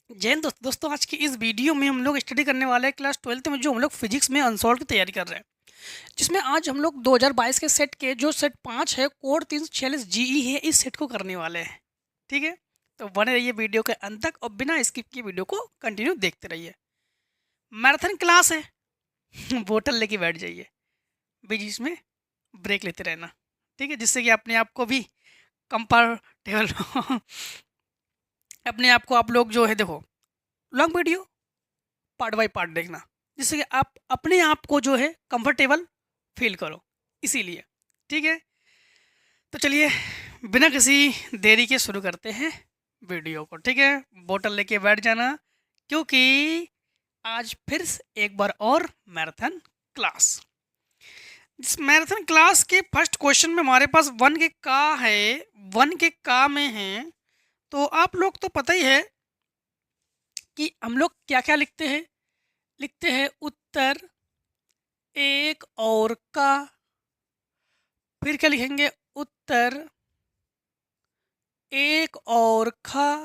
जय हिंद दोस्तों, आज की इस वीडियो में हम लोग स्टडी करने वाले हैं क्लास 12th में, जो हम लोग फिजिक्स में अनसॉल्व की तैयारी कर रहे हैं। जिसमें आज हम लोग 2022 के सेट के जो सेट 5 है, कोड 346 जीई है, इस सेट को करने वाले हैं। ठीक है, तो बने रहिए वीडियो के अंत तक और बिना स्किप किए वीडियो को कंटिन्यू देखते रहिए। मैराथन क्लास है। बोतल लेके बैठ जाइए, बीच बीच में ब्रेक लेते रहना। ठीक है, जिससे कि अपने आप को भी कंफर्टेबल अपने आप को आप लोग जो है देखो, long video part by part देखना, जिससे कि आप अपने आप को जो है कंफर्टेबल फील करो, इसीलिए। ठीक है, तो चलिए बिना किसी देरी के शुरू करते हैं वीडियो को। ठीक है, बोतल लेके बैठ जाना, क्योंकि आज फिर से एक बार और मैराथन क्लास। इस मैराथन क्लास के फर्स्ट क्वेश्चन में हमारे पास वन के का है, वन के का में है। तो आप लोग तो पता ही है कि हम लोग क्या क्या लिखते हैं उत्तर, एक और का, फिर क्या लिखेंगे उत्तर, एक और खा,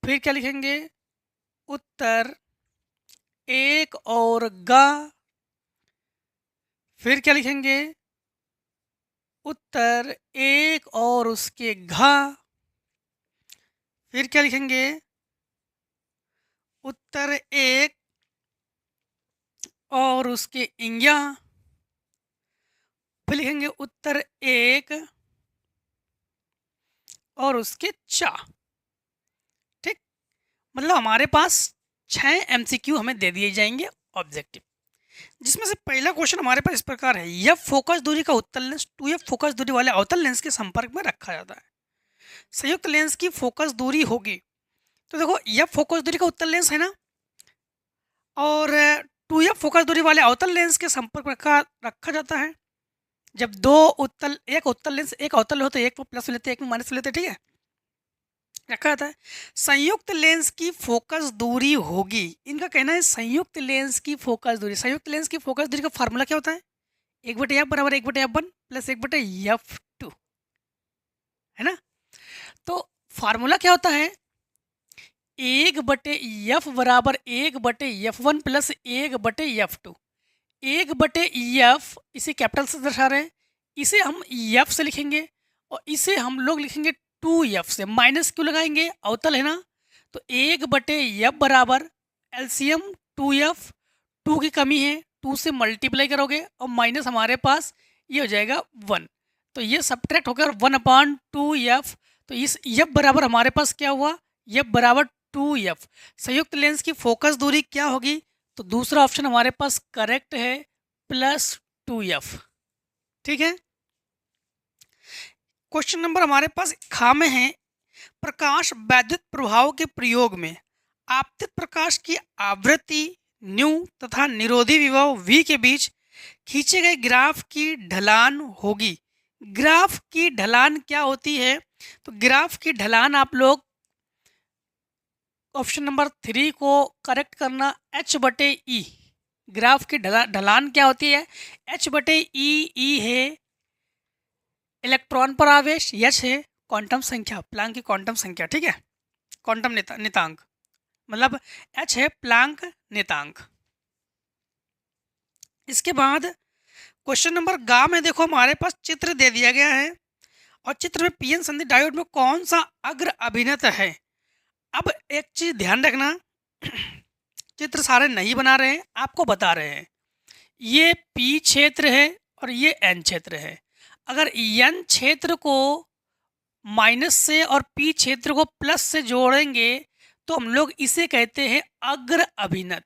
फिर क्या लिखेंगे उत्तर, एक और गा, फिर क्या लिखेंगे उत्तर, एक और उसके घा, फिर क्या लिखेंगे उत्तर, एक और उसके इंग्या, फिर लिखेंगे उत्तर, एक और उसके चा। ठीक, मतलब हमारे पास 6 एमसीक्यू हमें दे दिए जाएंगे ऑब्जेक्टिव, जिसमें से पहला क्वेश्चन हमारे पास इस प्रकार है। यह फोकस दूरी का उत्तल लेंस 2f फोकस दूरी वाले अवतल लेंस के संपर्क में रखा जाता है। संयुक्त लेंस की फोकस दूरी होगी, तो देखो यह फोकस दूरी का उत्तल लेंस है ना, और 2f फोकस दूरी वाले अवतल लेंस के संपर्क में रखा जाता है। जब दो उत्तल, एक उत्तल लेंस एक अवतल हो तो एक में प्लस लेते हैं, एक में माइनस लेते हैं। ठीक है, रखा जाता है। संयुक्त लेंस की फोकस दूरी होगी, इनका कहना है संयुक्त लेंस की फोकस दूरी। संयुक्त लेंस की फोकस दूरी का फार्मूला क्या होता है? 1/f बराबर 1/f1 प्लस 1/f2, है ना। तो फार्मूला क्या होता है? 1/f बराबर 1/f1 प्लस 1/f2। 1/f इसे कैपिटल से दर्शा रहे हैं, इसे हम f से लिखेंगे और इसे हम लोग लिखेंगे 2f से। माइनस क्यों लगाएंगे? अवतल है ना, तो 1/f बराबर एलसीएम 2f, 2 की कमी है, 2 से मल्टीप्लाई करोगे और माइनस हमारे पास ये हो जाएगा 1, तो ये सब्ट्रैक्ट होकर 1/2f। तो इस f बराबर हमारे पास क्या हुआ? f बराबर 2f। संयुक्त लेंस की फोकस दूरी क्या होगी? तो दूसरा ऑप्शन हमारे पास करेक्ट है, +2f। ठीक है, क्वेश्चन नंबर हमारे पास खा में है। प्रकाश वैद्युत प्रभाव के प्रयोग में आपतित प्रकाश की आवृत्ति न्यू तथा निरोधी विभव v के बीच खींचे गए ग्राफ की ढलान होगी। ग्राफ की ढलान क्या होती है? तो ग्राफ की ढलान आप लोग ऑप्शन नंबर 3 को करेक्ट करना, h/e। ग्राफ की ढलान क्या होती है? h/e। ई है इलेक्ट्रॉन पर आवेश, h है क्वांटम संख्या, प्लांक की क्वांटम संख्या। ठीक है, क्वांटम नितांक, मतलब h है प्लांक नितांक। इसके बाद क्वेश्चन नंबर गा में देखो हमारे पास चित्र दे दिया गया है, और चित्र में पीएन संधि डायोड में कौन सा अग्र अभिनत है? अब एक चीज ध्यान रखना, चित्र सारे नहीं बना रहे हैं, आपको बता रहे हैं। ये पी क्षेत्र है और ये एन क्षेत्र है। अगर एन क्षेत्र को माइनस से और पी क्षेत्र को प्लस से जोड़ेंगे तो हम लोग इसे कहते हैं अग्र अभिनत।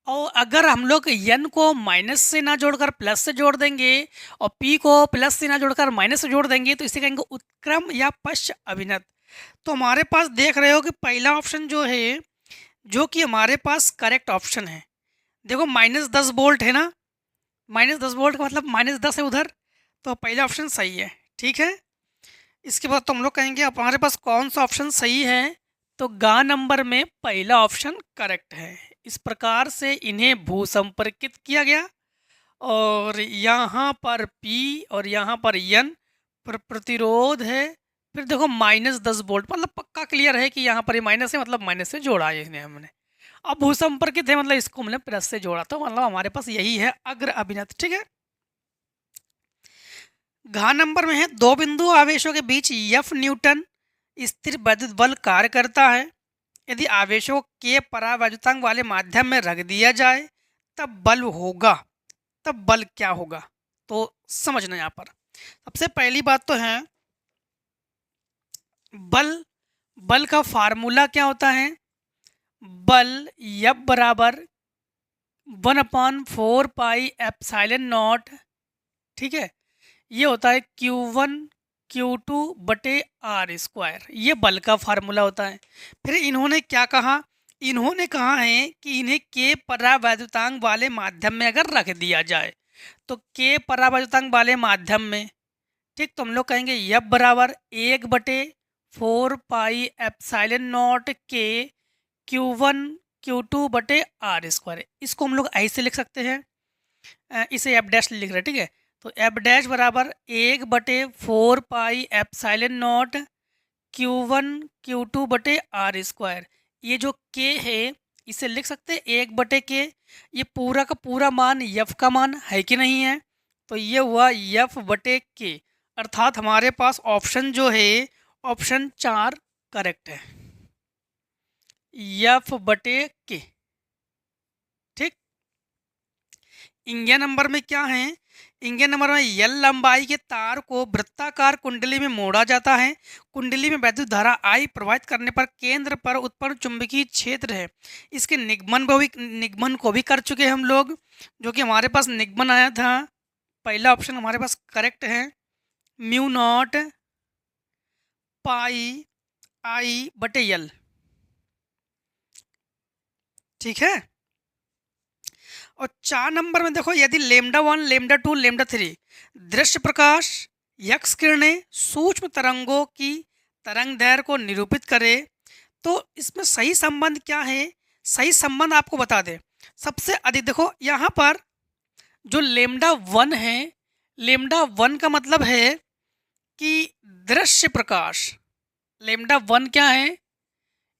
और अगर हम लोग एन को माइनस से ना जोड़कर प्लस से जोड़ देंगे और पी को प्लस से ना जोड़कर माइनस से जोड़ देंगे तो इसे कहेंगे उत्क्रम या पश्च अभिनत। तो हमारे पास देख रहे हो कि पहला ऑप्शन जो है, जो कि हमारे पास करेक्ट ऑप्शन है। देखो -10 वोल्ट है ना, -10 वोल्ट का मतलब -10 है उधर, तो पहला ऑप्शन सही है। ठीक है, इसके बाद तो हम लोग कहेंगे अब हमारे पास कौन सा ऑप्शन सही है, तो गा नंबर में पहला ऑप्शन करेक्ट है। इस प्रकार से इन्हें भूसंपर्कित किया गया और यहाँ पर P और यहाँ पर N पर प्रतिरोध है फिर देखो -10 वोल्ट, मतलब पक्का क्लियर है कि यहाँ पर ये माइनस है, मतलब माइनस से जोड़ा है इसने हमने। अब भूसंपर्कित है मतलब इसको हमने प्लस से जोड़ा, तो मतलब हमारे पास यही है अग्र अभिनत। ठीक है। घ नंबर में है, दो बिंदु आवेशों के बीच एफ न्यूटन स्थिर वैद्युत बल कार्य करता है। यदि आवेशों के परावैद्युतांक वाले माध्यम में रख दिया जाए तब बल होगा। तब बल क्या होगा, तो समझना यहाँ पर सबसे पहली बात तो है बल। बल का फार्मूला क्या होता है? बल F बराबर 1/4 पाई एप्सिलॉन नॉट। ठीक है, ये होता है Q1 Q2 बटे आर स्क्वायर, ये बल का फार्मूला होता है। फिर इन्होंने क्या कहा? इन्होंने कहा है कि इन्हें के परावैद्युतांक वाले माध्यम में अगर रख दिया जाए, तो के परावैद्युतांक वाले माध्यम में, ठीक, तो हम लोग कहेंगे F बराबर 1/4 पाई एप्सिलॉन नॉट के Q1 Q2 बटे आर स्क्वायर। इसको हम लोग ऐसे लिख सकते हैं, इसे एफ डैश लिख रहे हैं। ठीक है, तो एफ डैश बराबर 1/4 pi epsilon not Q1 Q2 बटे आर स्क्वायर। ये जो के है इसे लिख सकते हैं 1/के। ये पूरा का पूरा मान यफ का मान है कि नहीं है, तो ये हुआ F/के, अर्थात हमारे पास ऑप्शन जो है ऑप्शन 4 करेक्ट है, F/के। ठीक। इंगिया नंबर में क्या है? इंगिया नंबर में L लंबाई के तार को वृत्ताकार कुंडली में मोड़ा जाता है। कुंडली में वैद्युत धारा I प्रवाहित करने पर केंद्र पर उत्पन्न चुंबकीय क्षेत्र है। इसके निगमन को भी कर चुके हैं हम लोग, जो कि हमारे पास निगमन आया था। पहला ऑप्शन हमारे पास करेक्ट है, μ0 पाई I/L। ठीक है। और 4 नंबर में देखो, यदि λ1 λ2 λ3 दृश्य प्रकाश यक्स किरणें सूक्ष्म तरंगों की तरंग दैर्घ्य को निरूपित करे, तो इसमें सही संबंध क्या है? सही संबंध आपको बता दें। सबसे अधिक देखो यहाँ पर जो λ1 है, λ1 का मतलब है कि दृश्य प्रकाश। λ1 क्या है?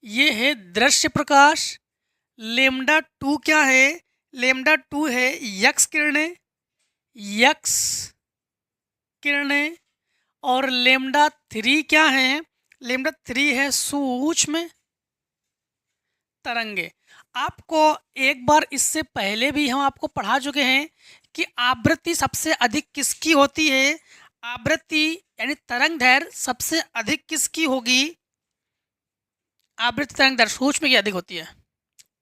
ये है दृश्य प्रकाश। λ2 क्या है? λ2 है यक्स किरणें, यक्स किरणें। और λ3 क्या है? λ3 है सूक्ष्म तरंगे। आपको एक बार इससे पहले भी हम आपको पढ़ा चुके हैं कि आवृत्ति सबसे अधिक किसकी होती है? आवृत्ति यानी तरंग दैर्घ्य सबसे अधिक किसकी होगी? आवृत्ति तरंग दैर्घ्य सूक्ष्म की अधिक होती है।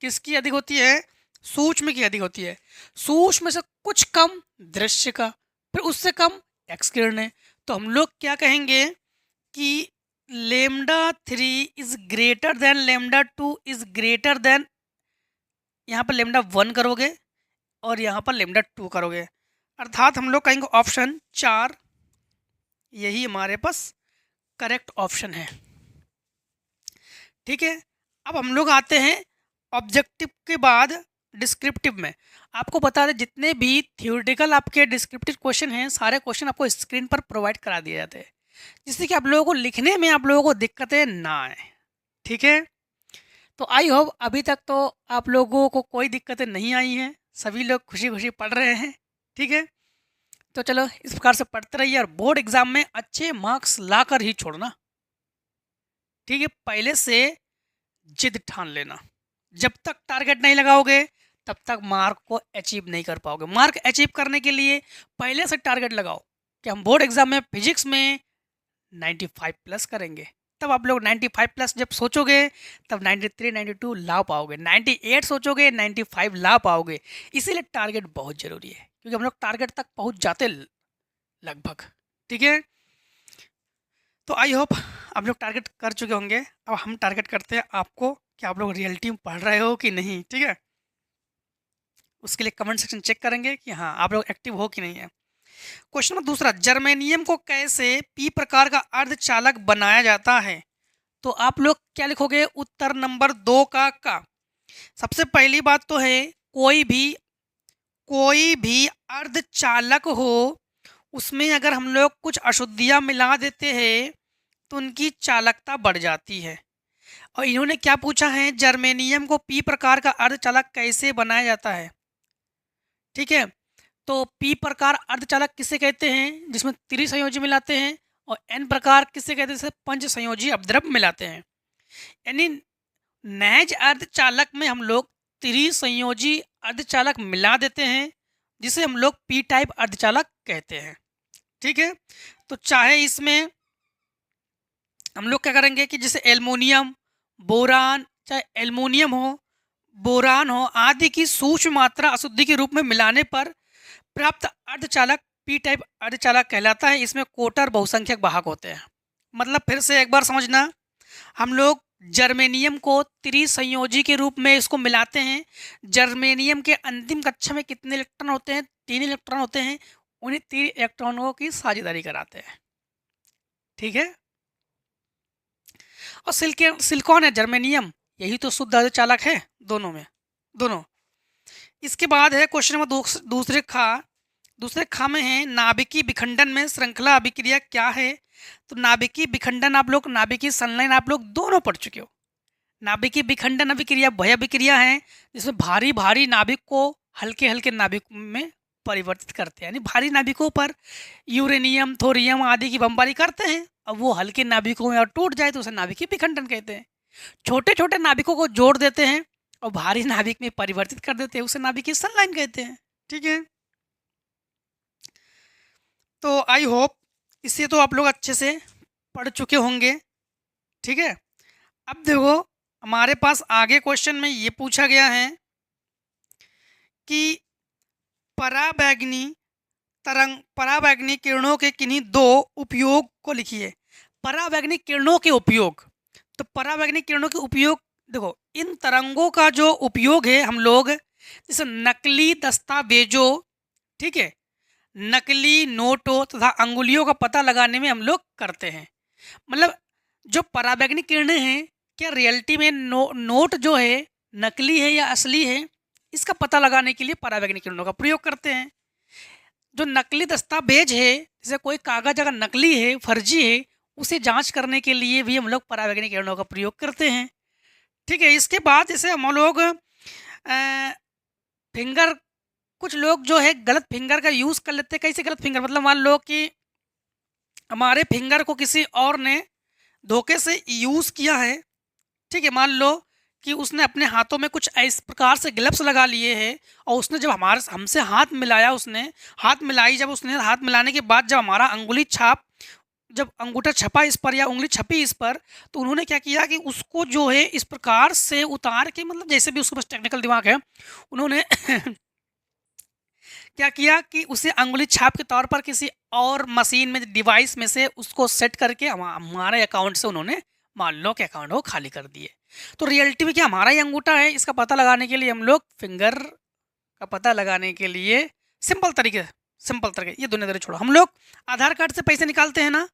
किसकी अधिक होती है? सूक्ष्म की अधिक होती है। सूक्ष्म से कुछ कम दृश्य का, फिर उससे कम एक्स किरणें। तो हम लोग क्या कहेंगे कि λ3 is greater than λ2 is greater than, यहाँ पर λ1 करोगे और यहाँ पर λ2 करोगे, अर्थात हम लोग कहेंगे ऑप्शन 4 यही हमारे पास करेक्ट ऑप्शन है। ठीक है। अब हम लोग आते हैं ऑब्जेक्टिव के बाद डिस्क्रिप्टिव में। आपको बता दें जितने भी थ्योरेटिकल आपके डिस्क्रिप्टिव क्वेश्चन हैं, सारे क्वेश्चन आपको स्क्रीन पर प्रोवाइड करा दिए जाते हैं, जिससे कि आप लोगों को लिखने में आप लोगों को दिक्कतें ना आए। ठीक है, तो आई होप अभी तक तो आप लोगों को कोई दिक्कतें नहीं आई हैं, सभी लोग खुशी खुशी पढ़ रहे हैं। ठीक है, तो चलो इस प्रकार से पढ़ते रहिए और बोर्ड एग्जाम में अच्छे मार्क्स ला कर ही छोड़ना। ठीक है, पहले से जिद ठान लेना, जब तक टारगेट नहीं लगाओगे तब तक मार्क को अचीव नहीं कर पाओगे। मार्क अचीव करने के लिए पहले से टारगेट लगाओ कि हम बोर्ड एग्जाम में फिजिक्स में 95 प्लस करेंगे। तब आप लोग 95 प्लस जब सोचोगे तब 93 92 ला पाओगे, 98 सोचोगे 95 ला पाओगे। इसीलिए टारगेट बहुत ज़रूरी है, क्योंकि हम लोग टारगेट तक पहुंच जाते लगभग। ठीक है, तो आई होप आप लोग टारगेट कर चुके होंगे। अब हम टारगेट करते हैं आपको कि आप लोग रियलिटी में पढ़ रहे हो कि नहीं। ठीक है, उसके लिए कमेंट सेक्शन चेक करेंगे कि हाँ आप लोग एक्टिव हो कि नहीं है। क्वेश्चन नंबर दूसरा, जर्मेनियम को कैसे पी प्रकार का अर्धचालक बनाया जाता है? तो आप लोग क्या लिखोगे? उत्तर नंबर 2 का। सबसे पहली बात तो है कोई भी अर्धचालक हो उसमें अगर हम लोग कुछ अशुद्धियाँ मिला देते हैं तो उनकी चालकता बढ़ जाती है। और इन्होंने क्या पूछा है, जर्मेनियम को पी प्रकार का अर्धचालक कैसे बनाया जाता है। ठीक है, तो पी प्रकार अर्धचालक किसे कहते हैं, जिसमें त्रिसंयोजी मिलाते हैं, और एन प्रकार किसे कहते हैं, जिसमें पंच संयोजी अपद्रव्य मिलाते हैं। यानी नैज अर्धचालक में हम लोग त्रिसंयोजी अर्धचालक मिला देते हैं, जिसे हम लोग पी टाइप अर्धचालक कहते हैं। ठीक है, तो चाहे इसमें हम लोग क्या करेंगे कि जैसे एल्युमिनियम, बोरान, चाहे एल्युमिनियम हो, बोरान हो आदि की सूक्ष्म मात्रा अशुद्धि के रूप में मिलाने पर प्राप्त अर्धचालक पी टाइप अर्धचालक कहलाता है। इसमें कोटर बहुसंख्यक वाहक होते हैं। मतलब फिर से एक बार समझना, हम लोग जर्मेनियम को त्रिसंयोजी के रूप में इसको मिलाते हैं। जर्मेनियम के अंतिम कक्षा में कितने इलेक्ट्रॉन होते हैं, 3 इलेक्ट्रॉन होते हैं। उन्हीं 3 इलेक्ट्रॉनों की साझेदारी कराते हैं। ठीक है, और सिलिकॉन है, जर्मेनियम, यही तो शुद्ध अर्धचालक है दोनों में, दोनों। इसके बाद है क्वेश्चन नंबर दूसरे खा में है, नाभिकीय विखंडन में श्रृंखला अभिक्रिया क्या है। तो नाभिकीय विखंडन आप लोग, नाभिकीय संलयन आप लोग दोनों पढ़ चुके हो। नाभिकीय विखंडन अभिक्रिया वह अभिक्रिया है जिसमें भारी भारी नाभिक को हल्के हल्के नाभिक में परिवर्तित करते हैं। यानी भारी नाभिकों पर यूरेनियम, थोरियम आदि की बमबारी करते हैं, अब वो हल्के नाभिकों में और टूट जाए तो उसे नाभिकीय विखंडन कहते हैं। छोटे छोटे नाभिकों को जोड़ देते हैं और भारी नाभिक में परिवर्तित कर देते हैं, उसे नाभिकीय संलयन कहते हैं। ठीक है, तो आई होप इसे तो आप लोग अच्छे से पढ़ चुके होंगे। ठीक है, अब देखो हमारे पास आगे क्वेश्चन में ये पूछा गया है कि पराबैंगनी किरणों के किन्हीं 2 उपयोग को लिखिए। पराबैंगनी किरणों के उपयोग, तो पराबैंगनी किरणों के उपयोग देखो, इन तरंगों का जो उपयोग है हम लोग जैसे नकली दस्तावेजों, ठीक है, नकली नोटों तथा अंगुलियों का पता लगाने में हम लोग करते हैं। मतलब जो पराबैंगनी किरणें हैं, क्या रियलिटी में नोट जो है नकली है या असली है, इसका पता लगाने के लिए पराबैंगनी किरणों का प्रयोग करते हैं। जो नकली दस्तावेज है, जैसे कोई कागज अगर नकली है, फर्जी है, उसे जांच करने के लिए भी हम लोग पराबैंगनी किरणों का प्रयोग करते हैं। ठीक है, इसके बाद जैसे हम लोग फिंगर, कुछ लोग जो है गलत फिंगर का यूज़ कर लेते हैं। कैसे गलत फिंगर, मतलब मान लो कि हमारे फिंगर को किसी और ने धोखे से यूज़ किया है। ठीक है, मान लो कि उसने अपने हाथों में कुछ इस प्रकार से ग्लव्स लगा लिए हैं और उसने जब हमसे हाथ मिलाया, उसने हाथ मिलाई, जब उसने हाथ मिलाने के बाद जब हमारा अंगुली छाप, जब अंगूठा छपा इस पर या उंगली छपी इस पर, तो उन्होंने क्या किया कि उसको जो है इस प्रकार से उतार के, मतलब जैसे भी उसके पास टेक्निकल दिमाग है, उन्होंने क्या किया कि उसे अंगुली छाप के तौर पर किसी और मशीन में, डिवाइस में से उसको सेट करके हमारे अकाउंट से उन्होंने मान लो कि अकाउंट को खाली कर दिए। तो रियलिटी में क्या हमारा ही अंगूठा है, इसका पता लगाने के लिए हम लोग फिंगर का पता लगाने के लिए सिंपल तरीके, ये दुनियादारी छोड़ो, हम लोग आधार कार्ड से पैसे निकालते हैं ना,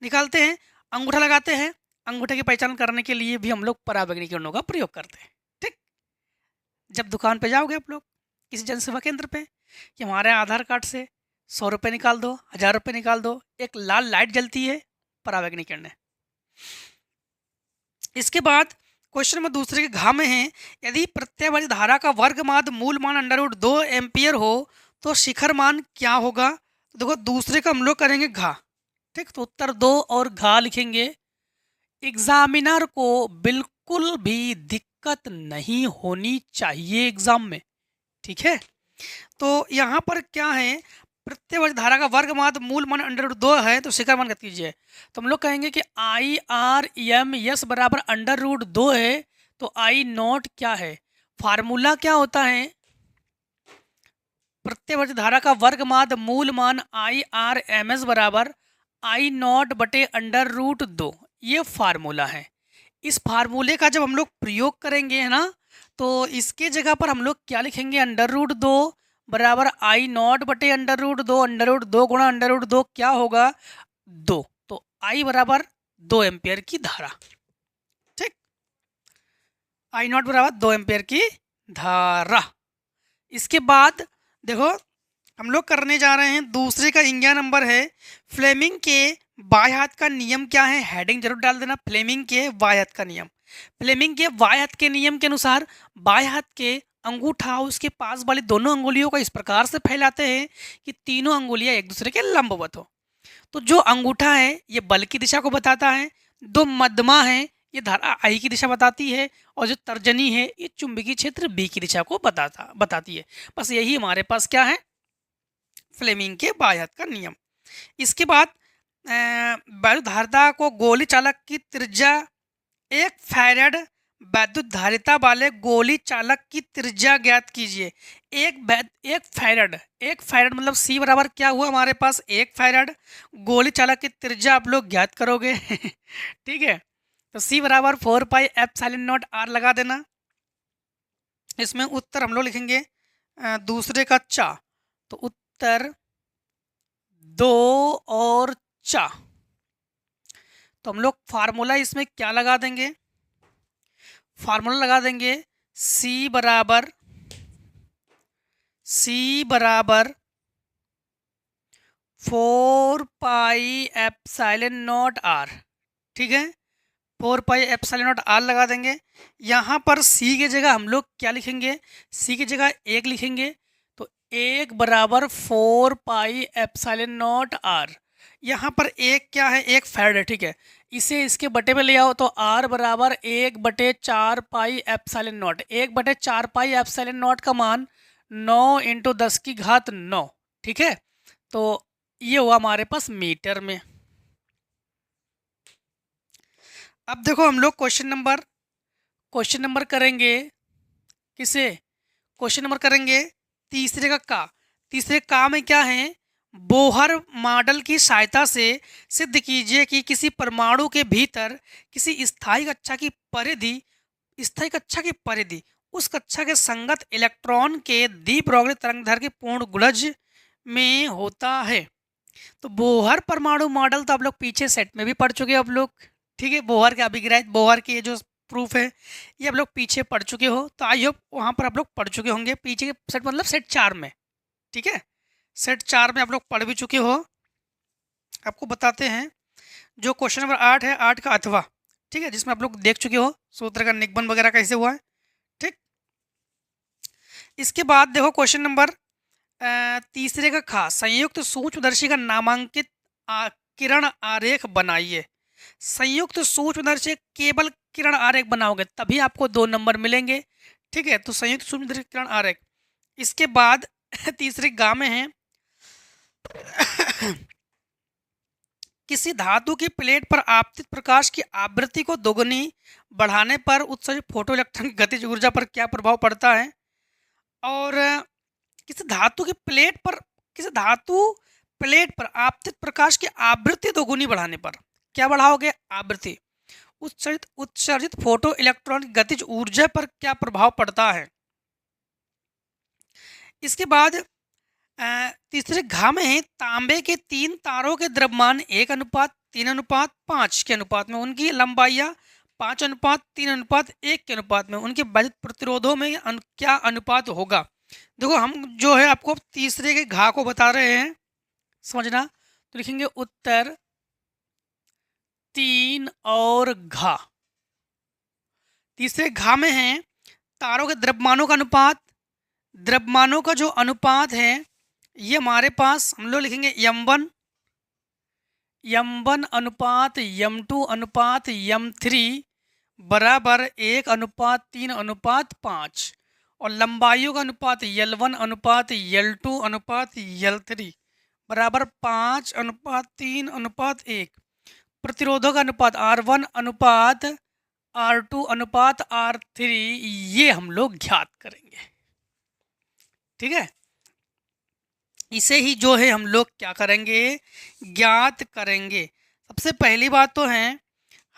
निकालते हैं, अंगूठा लगाते हैं, अंगूठे की पहचान करने के लिए भी हम लोग पराबैंगनी किरणों का प्रयोग करते हैं। ठीक, जब दुकान पे जाओगे आप लोग किसी जनसेवा केंद्र पे कि हमारे आधार कार्ड से 100 रुपये निकाल दो, 1000 रुपये निकाल दो, एक लाल लाइट जलती है, पराबैंगनी किरणें। इसके बाद क्वेश्चन नंबर दूसरे के घा में है, यदि प्रत्यावर्ती धारा का वर्ग मान मूल मान √2 एम्पियर हो तो शिखर मान क्या होगा। तो देखो दूसरे का हम लोग करेंगे घा। ठीक, तो उत्तर 2 और घा लिखेंगे। एग्जामिनर को बिल्कुल भी दिक्कत नहीं होनी चाहिए एग्जाम में। ठीक है, तो यहाँ पर क्या है, प्रत्यवर्ती धारा का वर्ग मान मूल मान √2 है, तो शिखर मान कितना कीजिए। तो हम लोग कहेंगे कि IRMS बराबर √2 है, तो I0 क्या है, फार्मूला क्या होता है, प्रत्यवर्ती धारा का वर्ग मान मूल मान IRMS बराबर I0 बटे √2, ये फार्मूला है। इस फार्मूले का जब हम लोग प्रयोग करेंगे है ना, तो इसके जगह पर हम लोग क्या लिखेंगे, √2 बराबर I0 बटे √2 गुणा √2 क्या होगा 2, तो I बराबर 2 एम्पियर की धारा। ठीक, I0 बराबर 2 एम्पियर की धारा। इसके बाद देखो हम लोग करने जा रहे हैं दूसरे का 11 नंबर है, फ्लेमिंग के बाएं हाथ का नियम क्या है। हेडिंग जरूर डाल देना, फ्लेमिंग के बाएं हाथ का नियम। फ्लेमिंग के बाएं हाथ के नियम के अनुसार बाएं हाथ के अंगूठा उसके पास वाली दोनों अंगुलियों को इस प्रकार से फैलाते हैं कि तीनों अंगुलियां एक दूसरे के लंबवत हो। तो जो अंगूठा है ये बल की दिशा को बताता है, दो मध्यमा है ये धारा आई की दिशा बताती है, और जो तर्जनी है ये चुंबकीय क्षेत्र बी की दिशा को बताती है। बस यही हमारे पास क्या है, फ्लेमिंग के बाएं हाथ का नियम। इसके बाद वैद्युत धारिता को गोली चालक की त्रिज्या 1 फैराड वैद्युत धारिता वाले गोली चालक की त्रिज्या ज्ञात कीजिए। एक फैराड मतलब सी बराबर क्या हुआ हमारे पास 1 फैराड। गोली चालक की त्रिज्या आप लोग ज्ञात करोगे ठीक है, तो सी बराबर 4 पाई एप्सिलॉन नॉट आर लगा देना। इसमें उत्तर हम लोग लिखेंगे दूसरे का चा, तो उत्तर 2 और चा। तो हम लोग फार्मूला इसमें क्या लगा देंगे, फार्मूला लगा देंगे C बराबर 4 पाई एप्सिलॉन नॉट आर। ठीक है, 4 पाई एप्सिलॉन नॉट आर लगा देंगे। यहाँ पर C की जगह हम लोग क्या लिखेंगे, C की जगह 1 लिखेंगे, तो 1 बराबर 4 पाई एप्सिलॉन नॉट आर। यहाँ पर एक क्या है, 1 फैराड है। ठीक है, इसे इसके बटे पे ले आओ तो R बराबर 1/4 pi epsilon not. 1/4 pi epsilon not का मान 9 × 10⁹ ठीक है, तो ये हुआ हमारे पास मीटर में। अब देखो हम लोग क्वेश्चन नंबर करेंगे किसे, क्वेश्चन नंबर करेंगे तीसरे का में क्या है, बोहर मॉडल की सहायता से सिद्ध कीजिए कि किसी परमाणु के भीतर किसी स्थायी कक्षा की परिधि उस कक्षा के संगत इलेक्ट्रॉन के द्विपरमाणु तरंगदैर्घ्य के पूर्ण गुणज में होता है। तो बोहर परमाणु मॉडल तो आप लोग पीछे सेट में भी पढ़ चुके हो आप लोग। ठीक है, बोहर के अभिग्राहित बोहर के जो प्रूफ है ये आप लोग पीछे पढ़ चुके हो, तो आई होप वहाँ पर आप लोग पढ़ चुके होंगे पीछे के सेट मतलब सेट 4 में। ठीक है, सेट 4 में आप लोग पढ़ भी चुके हो। आपको बताते हैं जो क्वेश्चन नंबर 8 है, 8 का अथवा। ठीक है, जिसमें आप लोग देख चुके हो सूत्र का निगमन वगैरह कैसे हुआ है। ठीक, इसके बाद देखो क्वेश्चन नंबर तीसरे का खा, संयुक्त सूक्ष्मदर्शी का नामांकित किरण आरेख बनाइए। संयुक्त सूक्ष्मदर्शी केवल किरण आरेख बनाओगे तभी आपको 2 नंबर मिलेंगे। ठीक है, तो संयुक्त सूक्ष्मदर्शी किरण आरेख। इसके बाद तीसरे गा में है किसी धातु की प्लेट पर आपतित प्रकाश की आवृत्ति को दोगुनी बढ़ाने पर उत्सर्जित फोटो इलेक्ट्रॉन की गतिज ऊर्जा पर क्या प्रभाव पड़ता है। और किसी धातु प्लेट पर आपतित प्रकाश की आवृत्ति दोगुनी बढ़ाने पर क्या बढ़ाओगे, आवृत्ति। उत्सर्जित फोटो इलेक्ट्रॉन की गतिज ऊर्जा पर क्या प्रभाव पड़ता है। इसके बाद तीसरे घा में है तांबे के 3 तारों के द्रव्यमान 1:3:5 के अनुपात में, उनकी लंबाइयाँ 5:3:1 के अनुपात में, उनके वैद्युत प्रतिरोधों में क्या अनुपात होगा। देखो हम जो है आपको तीसरे के घा को बता रहे हैं, समझना। तो लिखेंगे उत्तर 3 और घा। तीसरे घा में है तारों के द्रव्यमानों का अनुपात। द्रव्यमानों का जो अनुपात है ये हमारे पास हम लोग लिखेंगे m1 अनुपात m2 अनुपात m3 बराबर 1:3:5, और लंबाइयों का अनुपात L1 अनुपात L2 अनुपात L3 बराबर 5:3:1। प्रतिरोधों का अनुपात R1 अनुपात R2 अनुपात R3, ये हम लोग ज्ञात करेंगे। ठीक है, इसे ही जो है हम लोग क्या करेंगे, ज्ञात करेंगे। सबसे पहली बात तो है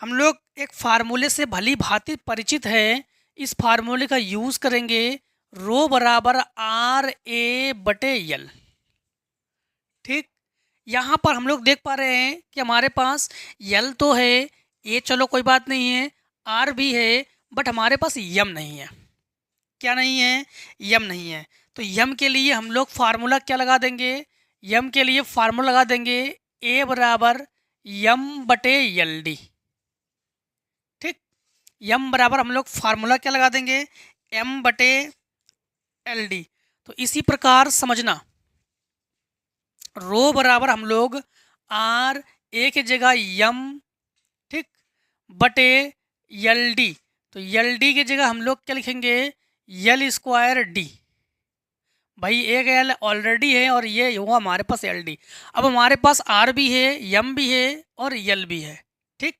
हम लोग एक फार्मूले से भली भांति परिचित है, इस फार्मूले का यूज करेंगे, रो बराबर RA/L। ठीक, यहाँ पर हम लोग देख पा रहे हैं कि हमारे पास L तो है, ये चलो कोई बात नहीं है, R भी है, बट हमारे पास M नहीं है। क्या नहीं है, M नहीं है। तो यम के लिए हम लोग फार्मूला क्या लगा देंगे? यम के लिए फार्मूला लगा देंगे ए बराबर यम बटे यल डी। ठीक, यम बराबर हम लोग फार्मूला क्या लगा देंगे? एम बटे एल डी। तो इसी प्रकार समझना, रो बराबर हम लोग आर ए की जगह यम, ठीक, बटे यल डी। तो यल डी की जगह हम लोग क्या लिखेंगे? यल स्क्वायर डी। भाई एक एल ऑलरेडी है और ये हुआ हमारे पास एल डी। अब हमारे पास आर भी है, यम भी है और यल भी है। ठीक,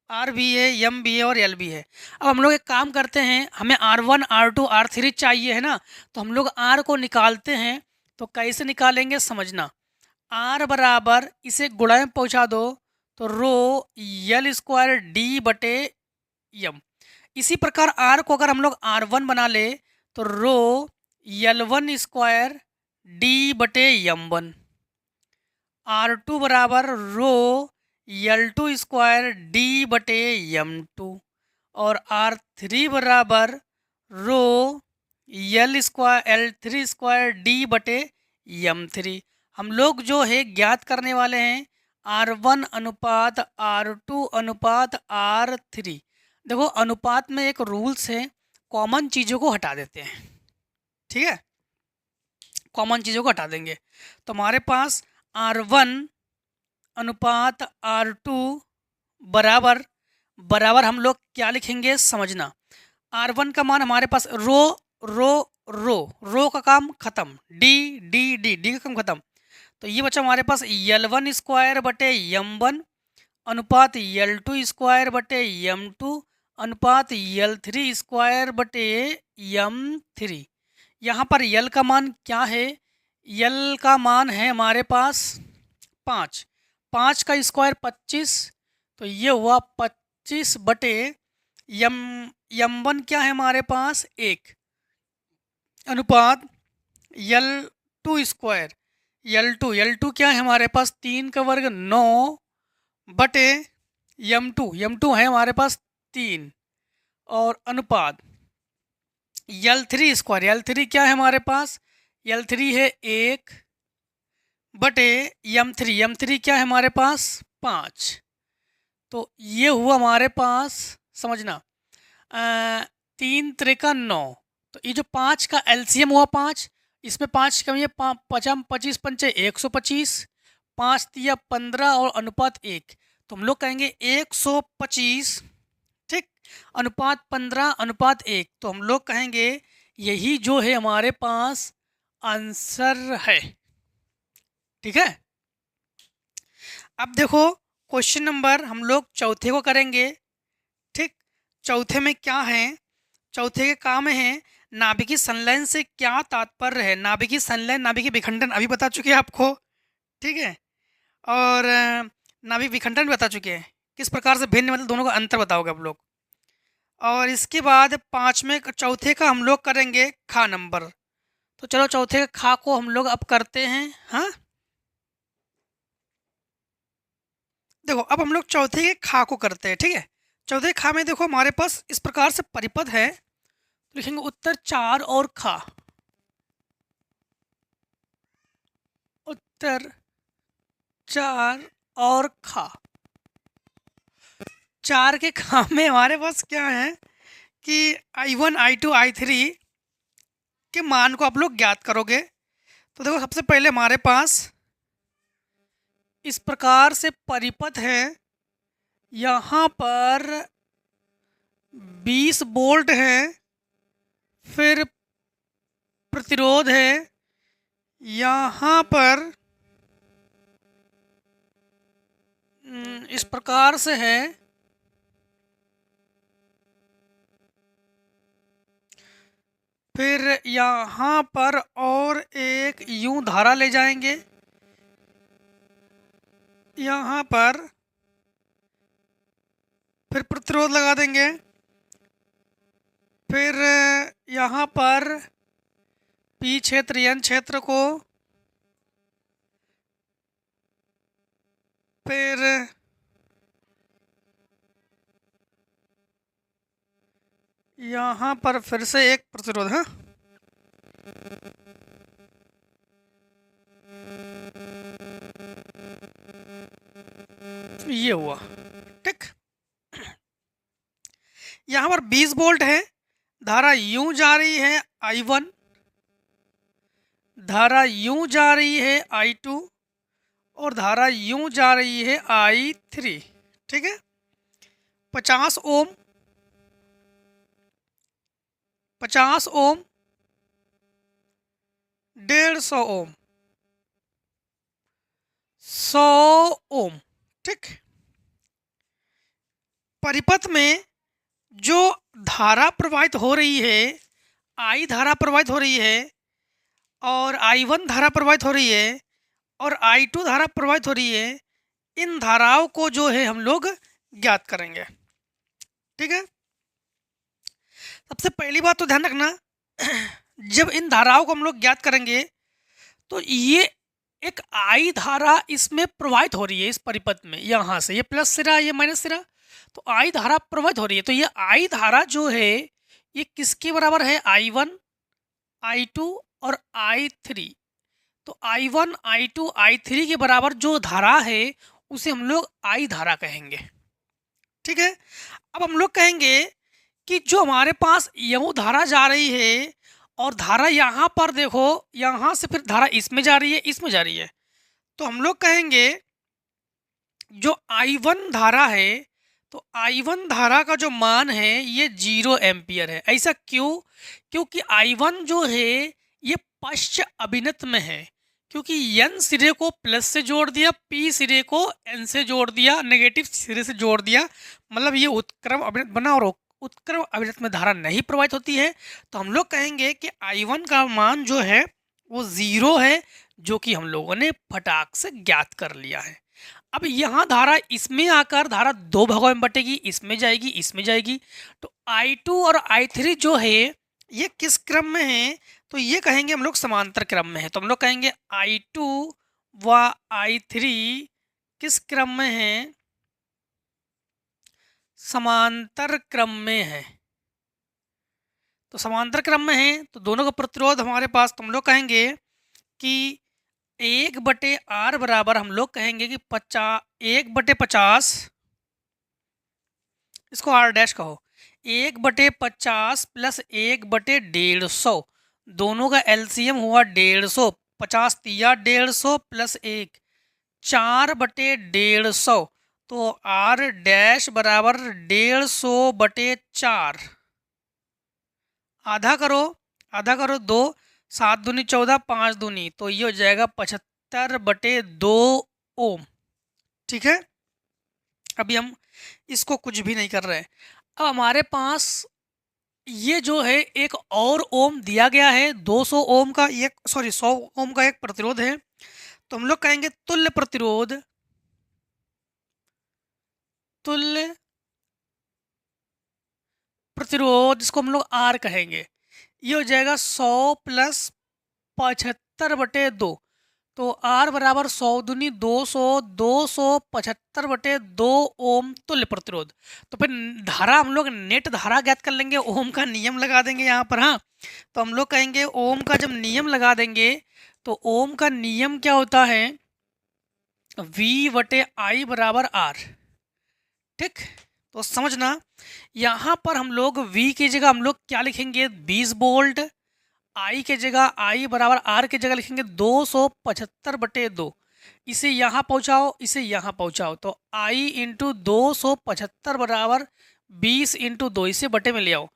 आर भी है, यम भी है और यल भी है। अब हम लोग एक काम करते हैं, हमें R1 R2 R3 चाहिए है ना, तो हम लोग आर को निकालते हैं। तो कैसे निकालेंगे समझना, आर बराबर इसे गुणा में पहुंचा दो तो रो यल स्क्वायर डी बटे यम। इसी प्रकार आर को अगर हम लोग R1 बना ले तो रो यल1 स्क्वायर डी बटे यम1। R2 बराबर रो यल2 स्क्वायर डी बटे यम2। और R3 बराबर रो L3 स्क्वायर डी बटे यम3। हम लोग जो है ज्ञात करने वाले हैं R1 अनुपात R2 अनुपात R3। देखो अनुपात में एक रूल्स है, कॉमन चीज़ों को हटा देते हैं। ठीक है, कॉमन चीज़ों को हटा देंगे तो हमारे पास R1 अनुपात R2 बराबर बराबर हम लोग क्या लिखेंगे समझना, R1 का मान हमारे पास रो रो रो रो का काम खत्म, डी डी डी डी का काम खत्म। तो ये बचा हमारे पास यल1 स्क्वायर बटे यम1 अनुपात यल2 स्क्वायर बटे यम2 अनुपात यल3 स्क्वायर बटे यम3। यहाँ पर यल का मान क्या है? यल का मान है हमारे पास 5, 5 का स्क्वायर 25। तो ये हुआ 25 बटे यम1 क्या है हमारे पास 1 अनुपात यल2 स्क्वायर यल2 क्या है हमारे पास 3 का वर्ग 9 बटे यम2 है हमारे पास 3 और अनुपात यल3 स्क्वायर यल3 क्या है हमारे पास? यल3 है 1 बटे यम3 क्या है हमारे पास 5। तो ये हुआ हमारे पास समझना 3 त्रिका 9। तो ये जो 5 का एलसीएम हुआ 5, इसमें 5 कम है 25 पंचे 125, 5 तिया 15 और अनुपात 1। तो हम लोग कहेंगे 125, ठीक, अनुपात 15 अनुपात 1। तो हम लोग कहेंगे यही जो है हमारे पास आंसर है। ठीक है, अब देखो क्वेश्चन नंबर हम लोग चौथे को करेंगे। ठीक, चौथे में क्या है? चौथे के काम है नाभिकीय संलयन से क्या तात्पर्य है। नाभिकीय संलयन नाभिकीय विखंडन अभी बता चुके हैं आपको, ठीक है, और नाभिक विखंडन भी बता चुके हैं, किस प्रकार से भिन्न मतलब दोनों का अंतर बताओगे आप लोग। और इसके बाद चौथे का हम लोग करेंगे खा नंबर। तो चलो चौथे का खा को हम लोग अब करते हैं। हाँ, देखो अब हम लोग चौथे के खा को करते हैं। ठीक है, चौथे खा में देखो हमारे पास इस प्रकार से परिपद है, तो लिखेंगे उत्तर 4 और खा। उत्तर 4 और खा। 4 के खा में हमारे पास क्या है कि I1 I2 I3 के मान को आप लोग ज्ञात करोगे। तो देखो सबसे पहले हमारे पास इस प्रकार से परिपथ है, यहाँ पर 20 वोल्ट है, फिर प्रतिरोध है यहाँ पर इस प्रकार से है, फिर यहाँ पर और एक यूं धारा ले जाएंगे, यहाँ पर फिर प्रतिरोध लगा देंगे, फिर यहाँ पर पी क्षेत्र एन क्षेत्र को, फिर यहाँ पर फिर से एक प्रतिरोध है। ये हुआ। ठीक, यहाँ पर 20 वोल्ट है, धारा यूं जा रही है I1, धारा यूं जा रही है I2 और धारा यूं जा रही है I3। ठीक है, 50 ओम, 50 ओम, 150 ओम, 100 ओम। ठीक, परिपथ में जो धारा प्रवाहित हो रही है, I धारा प्रवाहित हो रही है और I1 धारा प्रवाहित हो रही है और I2 धारा प्रवाहित हो रही है, इन धाराओं को जो है हम लोग ज्ञात करेंगे। ठीक है, सबसे पहली बात तो ध्यान रखना, जब इन धाराओं को हम लोग ज्ञात करेंगे तो ये एक I धारा इसमें प्रवाहित हो रही है, इस परिपथ में, यहाँ से ये प्लस सिरा ये माइनस सिरा, तो I धारा प्रवाहित हो रही है। तो ये I धारा जो है ये किसके बराबर है? I1, I2 और I3। तो I1, I2, I3 के बराबर जो धारा है उसे हम लोग I धारा कहेंगे। ठीक है, अब हम लोग कहेंगे कि जो हमारे पास यमु धारा जा रही है और धारा यहाँ पर देखो, यहाँ से फिर धारा इसमें जा रही है, इसमें जा रही है, तो हम लोग कहेंगे जो I1 धारा है, तो I1 धारा का जो मान है ये 0 एम्पियर है। ऐसा क्यों? क्योंकि I1 जो है ये पश्च अभिनत में है, क्योंकि n सिरे को प्लस से जोड़ दिया, p सिरे को n से जोड़ दिया, नेगेटिव सिरे से जोड़ दिया, मतलब ये उत्क्रम अभिनत बना और उत्क्रम अभिनत में धारा नहीं प्रवाहित होती है। तो हम लोग कहेंगे कि I1 का मान जो है वो 0 है, जो कि हम लोगों ने फटाक से ज्ञात कर लिया है। अब यहाँ धारा इसमें आकर धारा दो भागों में बटेगी, इसमें जाएगी, इसमें जाएगी, तो I2 और I3 जो है ये किस क्रम में है? तो ये कहेंगे हम लोग समांतर क्रम में है। तो हम लोग कहेंगे I2 व I3 किस क्रम में है? समांतर क्रम में है। तो समांतर क्रम में है तो दोनों का प्रतिरोध हमारे पास, तो हम लोग कहेंगे कि 1/R बराबर, हम लोग कहेंगे कि 1/50, इसको R डैश कहो, 1/50 प्लस 1/150, दोनों का एलसीएम हुआ 150, 50 तिया 150 प्लस 1 4/150, तो R डैश बराबर 150/4, आधा करो, आधा करो 2, 7 दूनी 14, 5 दूनी, तो ये हो जाएगा 75/2 ओम। ठीक है, अभी हम इसको कुछ भी नहीं कर रहे हैं। अब हमारे पास ये जो है एक और ओम दिया गया है, 200 ओम का एक, 100 ओम का एक प्रतिरोध है। तो हम लोग कहेंगे तुल्य प्रतिरोध, तुल्य प्रतिरोध, इसको हम लोग R कहेंगे। ये हो जाएगा 100 प्लस 75/2, तो R बराबर 100 दूनी 200, 275/2 ओम तुल्य प्रतिरोध। तो फिर धारा हम लोग नेट धारा ज्ञात कर लेंगे, ओम का नियम लगा देंगे यहाँ पर। हाँ, तो हम लोग कहेंगे ओम का जब नियम लगा देंगे तो ओम का नियम क्या होता है? V/I बराबर R। ठीक, तो समझना यहाँ पर हम लोग V की जगह हम लोग क्या लिखेंगे? 20 वोल्ट, I के जगह I बराबर R के जगह लिखेंगे 275/2। इसे यहाँ पहुँचाओ, इसे यहाँ पहुँचाओ, तो I इंटू 275 बराबर 20 इंटू 2, इसे बटे में ले आओ,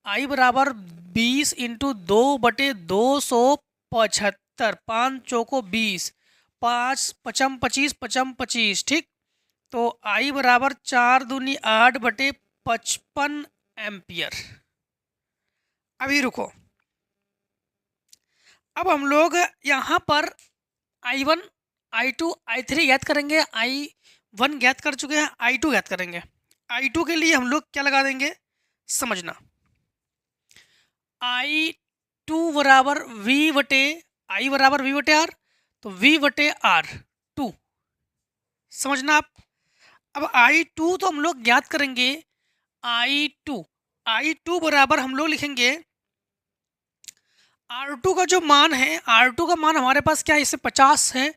I बराबर 20 इंटू 2/275, 5 चौको 20, 5 पचम 25, पचम 25। ठीक, तो I बराबर 4 दूनी 8/55 एम्पियर। अभी रुको, अब हम लोग यहाँ पर I1, I2, I3 ज्ञात करेंगे। I1 ज्ञात कर चुके हैं, I2 ज्ञात करेंगे। I2 के लिए हम लोग क्या लगा देंगे? समझना, I2 बराबर I बराबर V/R, तो V/R 2, समझना आप। अब I2 तो हम लोग ज्ञात करेंगे, I2 बराबर हम लोग लिखेंगे R2 का जो मान है, R2 का मान हमारे पास क्या है? इससे 50 है,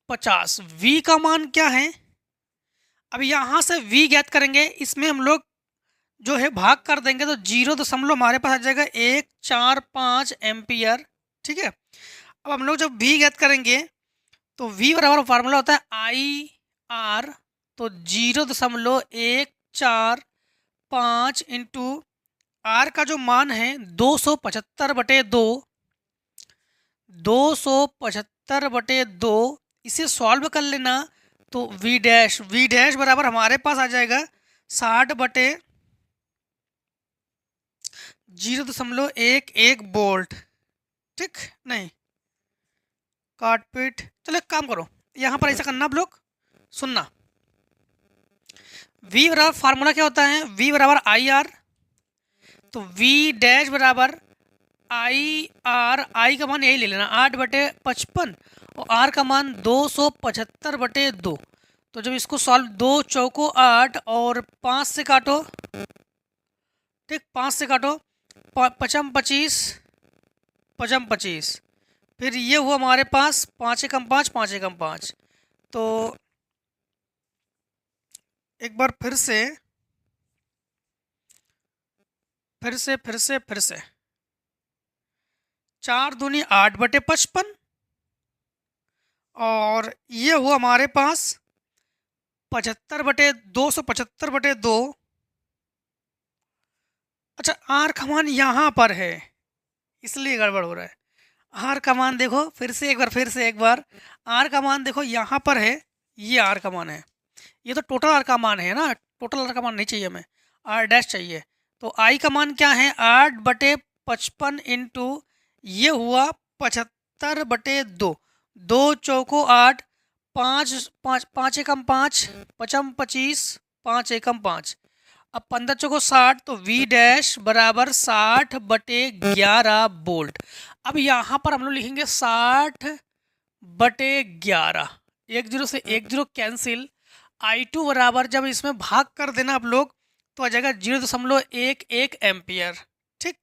50। V का मान क्या है? अब यहाँ से v ज्ञात करेंगे, इसमें हम लोग जो है भाग कर देंगे तो 0 हमारे पास आ जाएगा 145 एम्पियर। ठीक है, अब हम लोग जब v ज्ञात करेंगे तो v बराबर फार्मूला होता है आई आर, तो 0.145 इंटू आर का जो मान है 275/2, 275/2, इसे सॉल्व कर लेना तो v डैश बराबर हमारे पास आ जाएगा 60/0.11 वोल्ट। ठीक, नहीं काट पीट, चलो एक काम करो, यहाँ पर ऐसा करना आप लोग सुनना। v बराबर फार्मूला क्या होता है, v बराबर आई आर, तो v डैश बराबर आई आर, आई का मान यही ले लेना 8/55 और आर का मान 275/2। तो जब इसको सॉल्व, 2 चौको 8 और 5 से काटो, ठीक 5 से काटो, 5 25, 5 25, फिर ये हुआ हमारे पास 5 एकम 5, 5 एकम 5। तो एक बार फिर से 4 दूनी 8/55 और ये हुआ हमारे पास 275/2। अच्छा, आर का मान यहाँ पर है इसलिए गड़बड़ हो रहा है। आर का मान देखो फिर से एक बार आर का मान देखो यहाँ पर है, ये आर का मान है, ये तो टोटल आर का मान है ना, टोटल आर का मान नहीं चाहिए हमें, आर डैश चाहिए। तो आई का मान क्या है 8/55 इंटू ये हुआ 75/2, 2 चौको 8, 5 एकम 5, 5 25, 5 एकम 5, अब 15 चौको 60, तो v डैश बराबर 60/11 वोल्ट। अब यहाँ पर हम लोग लिखेंगे 60/11, 10 से 10 कैंसिल, I2 बराबर जब इसमें भाग कर देना आप लोग तो आ जाएगा 0.11 एम्पियर। ठीक,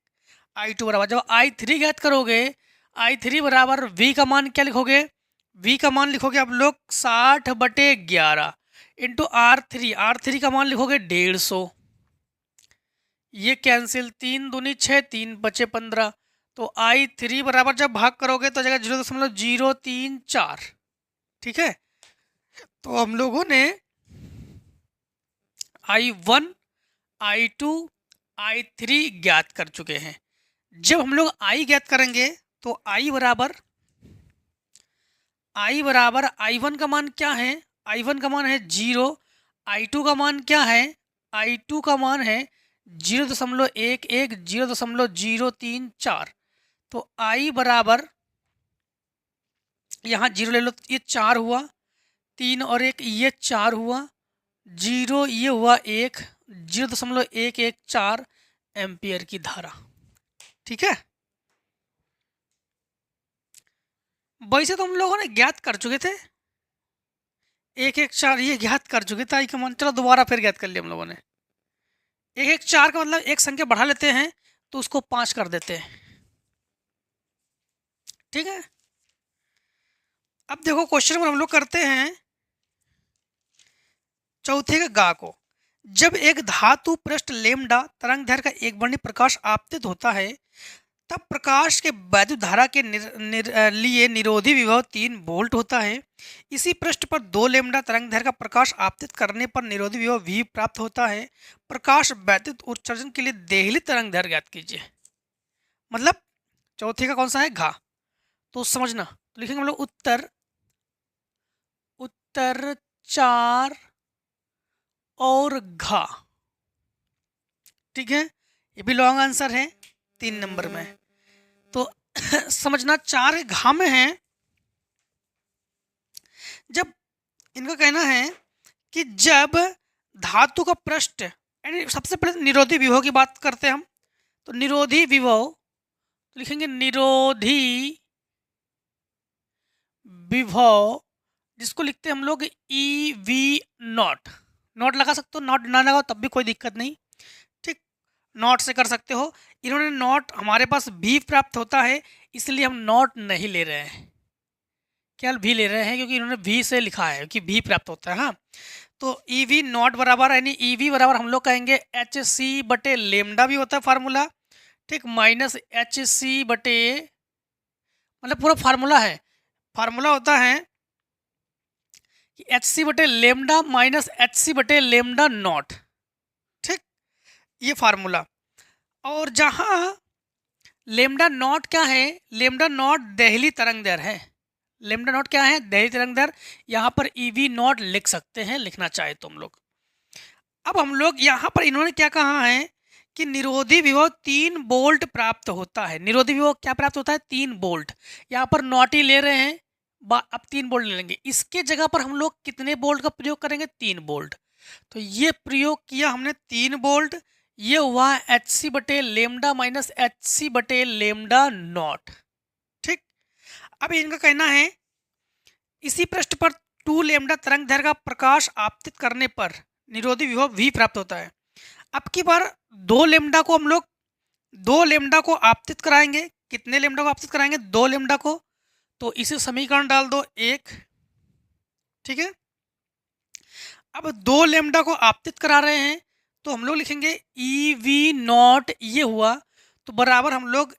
I2 बराबर जब I3 ज्ञात करोगे, I3 बराबर V का मान क्या लिखोगे, V का मान लिखोगे आप लोग 60/11 इंटू R3 का मान लिखोगे 150, ये कैंसिल, 3 दूनी 6, 3 बचे 15, तो I3 बराबर जब भाग करोगे तो आ जाएगा 0.034। ठीक है, तो हम लोगों ने I1, I2, I3 ज्ञात कर चुके हैं। जब हम लोग I ज्ञात करेंगे तो I बराबर I1 का मान क्या है, I1 का मान है 0, I2 का मान क्या है, I2 का मान है 0.11, 0.034। तो I बराबर यहाँ 0 ले लो, ये 4 हुआ, 3 और 1 ये 4 हुआ, 0 ये हुआ 1, 0.114 एम्पियर की धारा। ठीक है, वैसे तो हम लोगों ने ज्ञात कर चुके थे 114, ये ज्ञात कर चुके थे आई का मान, चलो दोबारा फिर ज्ञात कर लिया हम लोगों ने। 114 का मतलब एक संख्या बढ़ा लेते हैं तो उसको 5 कर देते हैं। ठीक है, अब देखो क्वेश्चन में हम लोग करते हैं चौथे का गा को। जब एक धातु पृष्ठ लेमडा तरंग दैर्घ्य का एक वर्णी प्रकाश आपतित होता है तब प्रकाश के वैद्युत धारा के लिए निरोधी विभव 3 वोल्ट होता है। इसी पृष्ठ पर 2 लेमडा तरंग दैर्घ्य का प्रकाश आपतित करने पर निरोधी विभव v प्राप्त होता है। प्रकाश वैद्युत उत्सर्जन के लिए देहली तरंग दैर्घ्य ज्ञात कीजिए। मतलब चौथे का कौन सा है, घा, तो समझना, तो लिखेंगे हम लोग उत्तर 4 और घा। ठीक है, ये भी लॉन्ग आंसर है 3 नंबर में। तो समझना 4 घा में है। जब इनका कहना है कि जब धातु का पृष्ठ, यानी सबसे पहले निरोधी विभव की बात करते हैं हम, तो निरोधी विभव तो लिखेंगे निरोधी विभव, जिसको लिखते हैं हम लोग EV0, नॉट लगा सकते हो, नॉट ना लगाओ तब भी कोई दिक्कत नहीं। ठीक, नॉट से कर सकते हो। इन्होंने नॉट, हमारे पास भी प्राप्त होता है इसलिए हम नॉट नहीं ले रहे हैं, केवल भी ले रहे हैं क्योंकि इन्होंने भी से लिखा है कि भी प्राप्त होता है। हाँ, तो ई वी नॉट बराबर यानी ई वी बराबर हम लोग कहेंगे एच सी बटे लेमडा भी होता है फार्मूला, ठीक, माइनस एच सी बटे, मतलब पूरा फार्मूला है, फार्मूला होता है कि एच सी बटे लेमडा माइनस एच सी बटे लेमडा नॉट, ठीक, ये फार्मूला। और जहाँ लेमडा नॉट क्या है, लेमडा नॉट देहली तरंग दैर्घ्य है, लेमडा नॉट क्या है, देहली तरंग दैर्घ्य, यहाँ पर ई वी नॉट लिख सकते हैं, लिखना चाहे तो हम लोग। अब हम लोग यहाँ पर इन्होंने क्या कहा है कि निरोधी विभव 3 वोल्ट प्राप्त होता है, निरोधी विभव क्या प्राप्त होता है, 3 वोल्ट। यहाँ पर नॉट ही ले रहे हैं, अब 3 वोल्ट ले लेंगे, इसके जगह पर हम लोग कितने वोल्ट का प्रयोग करेंगे, 3 वोल्ट। तो ये प्रयोग किया हमने 3 वोल्ट, ये हुआ एच सी बटे लेमडा माइनस एच सी बटे लेमडा नॉट, ठीक। अब इनका कहना है इसी पृष्ठ पर 2 लेमडा तरंग दैर्घ्य का प्रकाश आपतित करने पर निरोधी विभव v प्राप्त होता है। अब की बार 2 लेमडा को हम लोग 2 लेमडा को आपतित कराएंगे, कितने लेमडा को आपतित कराएंगे, 2 लेमडा को, तो इसे समीकरण डाल दो 1, ठीक है। अब 2 लेमडा को आपतित करा रहे हैं तो हम लोग लिखेंगे ई वी नॉट, ये हुआ तो बराबर हम लोग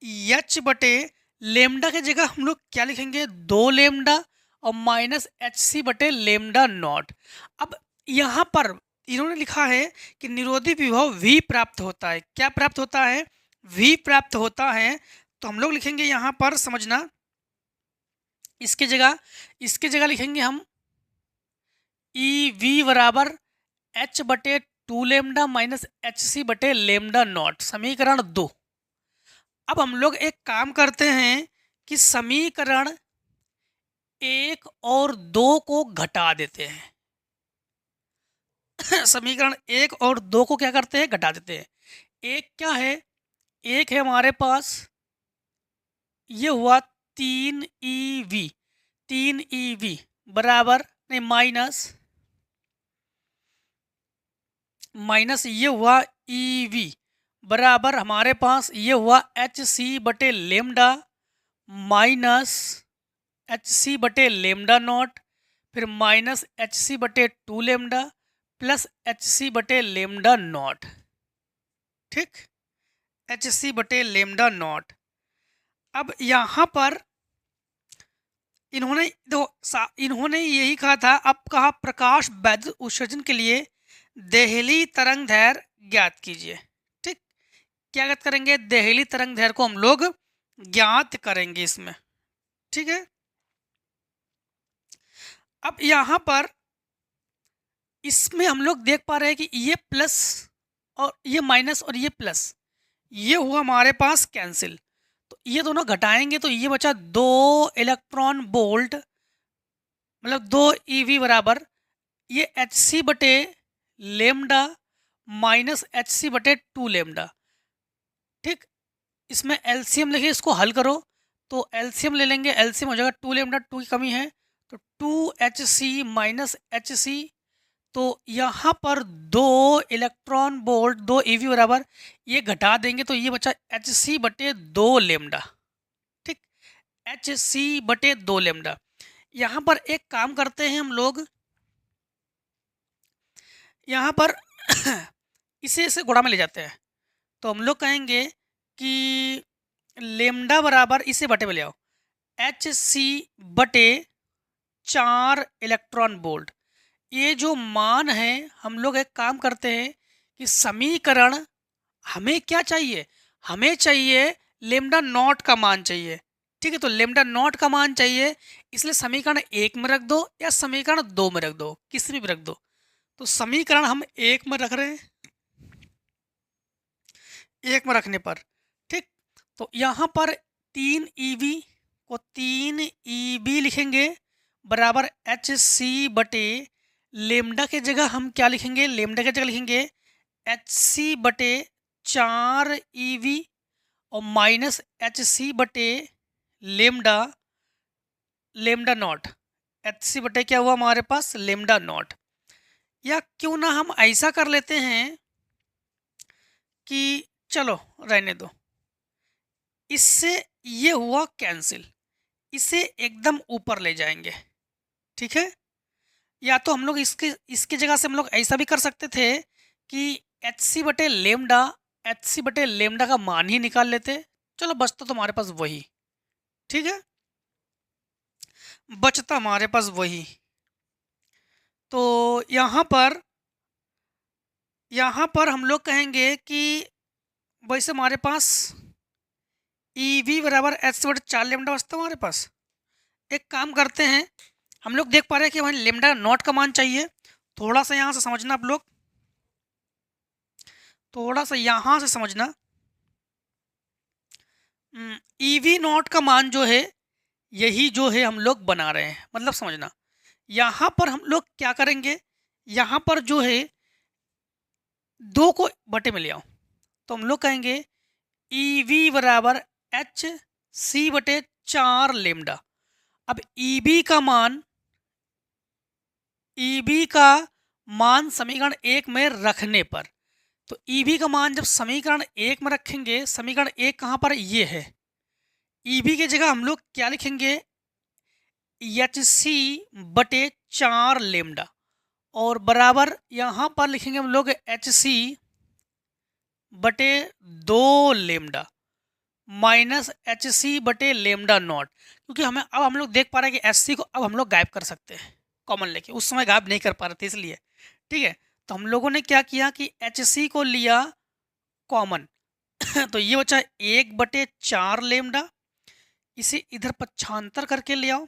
एच बटे लेमडा की जगह हम लोग क्या लिखेंगे, 2 लेमडा और माइनस एच सी बटे लेमडा नॉट। अब यहाँ पर इन्होंने लिखा है कि निरोधी विभव v प्राप्त होता है, क्या प्राप्त होता है, v प्राप्त होता है। तो हम लोग लिखेंगे यहाँ पर, समझना, इसके जगह लिखेंगे हम ई वी बराबर एच बटे 2 लेमडा माइनस एच सी बटे लेमडा नॉट, समीकरण 2। अब हम लोग एक काम करते हैं कि समीकरण 1 और 2 को घटा देते हैं समीकरण 1 और 2 को क्या करते हैं, घटा देते हैं। एक क्या है, एक है हमारे पास, ये हुआ 3 ई वी बराबर, नहीं, माइनस ये हुआ ई वी बराबर हमारे पास ये हुआ एच सी बटे लेमडा माइनस एच सी बटे लेमडा नॉट, फिर माइनस एच सी बटे 2 लेमडा प्लस एच सी बटे लेमडा नॉट, ठीक, एच सी बटे लेमडा नॉट। अब यहाँ पर इन्होंने यही कहा था, अब कहा प्रकाश वैद्युत उत्सर्जन के लिए देहली तरंग दैर्घ्य ज्ञात कीजिए, ठीक। क्या ज्ञात करेंगे, देहली तरंग दैर्घ्य को हम लोग ज्ञात करेंगे इसमें, ठीक है। अब यहाँ पर इसमें हम लोग देख पा रहे हैं कि ये प्लस और ये माइनस और ये प्लस, ये हुआ हमारे पास कैंसिल, तो ये दोनों घटाएंगे तो ये बचा 2 इलेक्ट्रॉन वोल्ट, मतलब 2 ईवी बराबर ये एच सी बटे लेमडा माइनस एच सी बटे 2 लेमडा, ठीक। इसमें एलसीएम लिखिए, इसको हल करो तो एलसीएम ले लेंगे, एलसीएम हो जाएगा 2 लेमडा, 2 की कमी है तो 2 h c minus h c, तो यहाँ पर 2 इलेक्ट्रॉन वोल्ट 2 ईवी बराबर ये घटा देंगे तो ये बचा एच सी बटे 2 लेमडा, ठीक, एच सी बटे 2 लेमडा। यहाँ पर एक काम करते हैं हम लोग, यहाँ पर इसे गुणा में ले जाते हैं, तो हम लोग कहेंगे कि लेमडा बराबर इसे बटे में ले आओ, एच सी बटे 4 इलेक्ट्रॉन वोल्ट। ये जो मान है, हम लोग एक काम करते हैं कि समीकरण हमें क्या चाहिए, हमें चाहिए लेमडा नॉट का मान चाहिए, ठीक है। तो लेमडा नॉट का मान चाहिए, इसलिए समीकरण 1 में रख दो या समीकरण 2 में रख दो, किसी में भी रख दो। तो समीकरण हम 1 में रख रहे हैं, 1 में रखने पर, ठीक, तो यहाँ पर 3 ईवी को 3 ईबी लिखेंगे बराबर एच सी बटे लेमडा के जगह हम क्या लिखेंगे, लेमडा के जगह लिखेंगे एच सी बटे 4 ईवी और माइनस एच सी बटे lambda lambda naught, h c बटे क्या हुआ हमारे पास, लेमडा नॉट। या क्यों ना हम ऐसा कर लेते हैं कि चलो रहने दो, इससे ये हुआ कैंसिल, इसे एकदम ऊपर ले जाएंगे, ठीक है। या तो हम लोग इसके इसकी जगह से हम लोग ऐसा भी कर सकते थे कि एच सी बटे लेमडा, एच सी बटे लेमडा का मान ही निकाल लेते। चलो बचता तो हमारे पास वही, ठीक है, बचता हमारे पास वही। तो यहाँ पर हम लोग कहेंगे कि वैसे हमारे पास ई वी बराबर एच सी बटे 4 लेमडा बचता हमारे पास। एक काम करते हैं, हम लोग देख पा रहे हैं कि हमें लेमडा नॉट का मान चाहिए। थोड़ा सा यहाँ से समझना आप लोग, थोड़ा सा यहाँ से समझना। ई वी नॉट का मान जो है यही जो है हम लोग बना रहे हैं, मतलब समझना। यहाँ पर हम लोग क्या करेंगे, यहाँ पर जो है 2 को बटे में ले आओ, तो हम लोग कहेंगे ई वी बराबर एच सी बटे 4 लेमडा। अब ई बी का मान, ई बी का मान समीकरण 1 में रखने पर, तो ई बी का मान जब समीकरण 1 में रखेंगे, समीकरण 1 कहाँ पर, ये है। ई बी की जगह हम लोग क्या लिखेंगे, एच सी बटे 4 लेमडा, और बराबर यहाँ पर लिखेंगे हम लोग एच सी बटे 2 लेमडा माइनस एच सी बटे लेमडा नॉट। क्योंकि हमें अब हम लोग देख पा रहे हैं कि एच सी को अब हम लोग गायब कर सकते हैं कॉमन लेके, उस समय गायब नहीं कर पा रहे थे इसलिए, ठीक है। तो हम लोगों ने क्या किया कि एच सी को लिया कॉमन तो ये बचा 1/4 लेमडा, इसे इधर पक्षांतर करके ले आओ,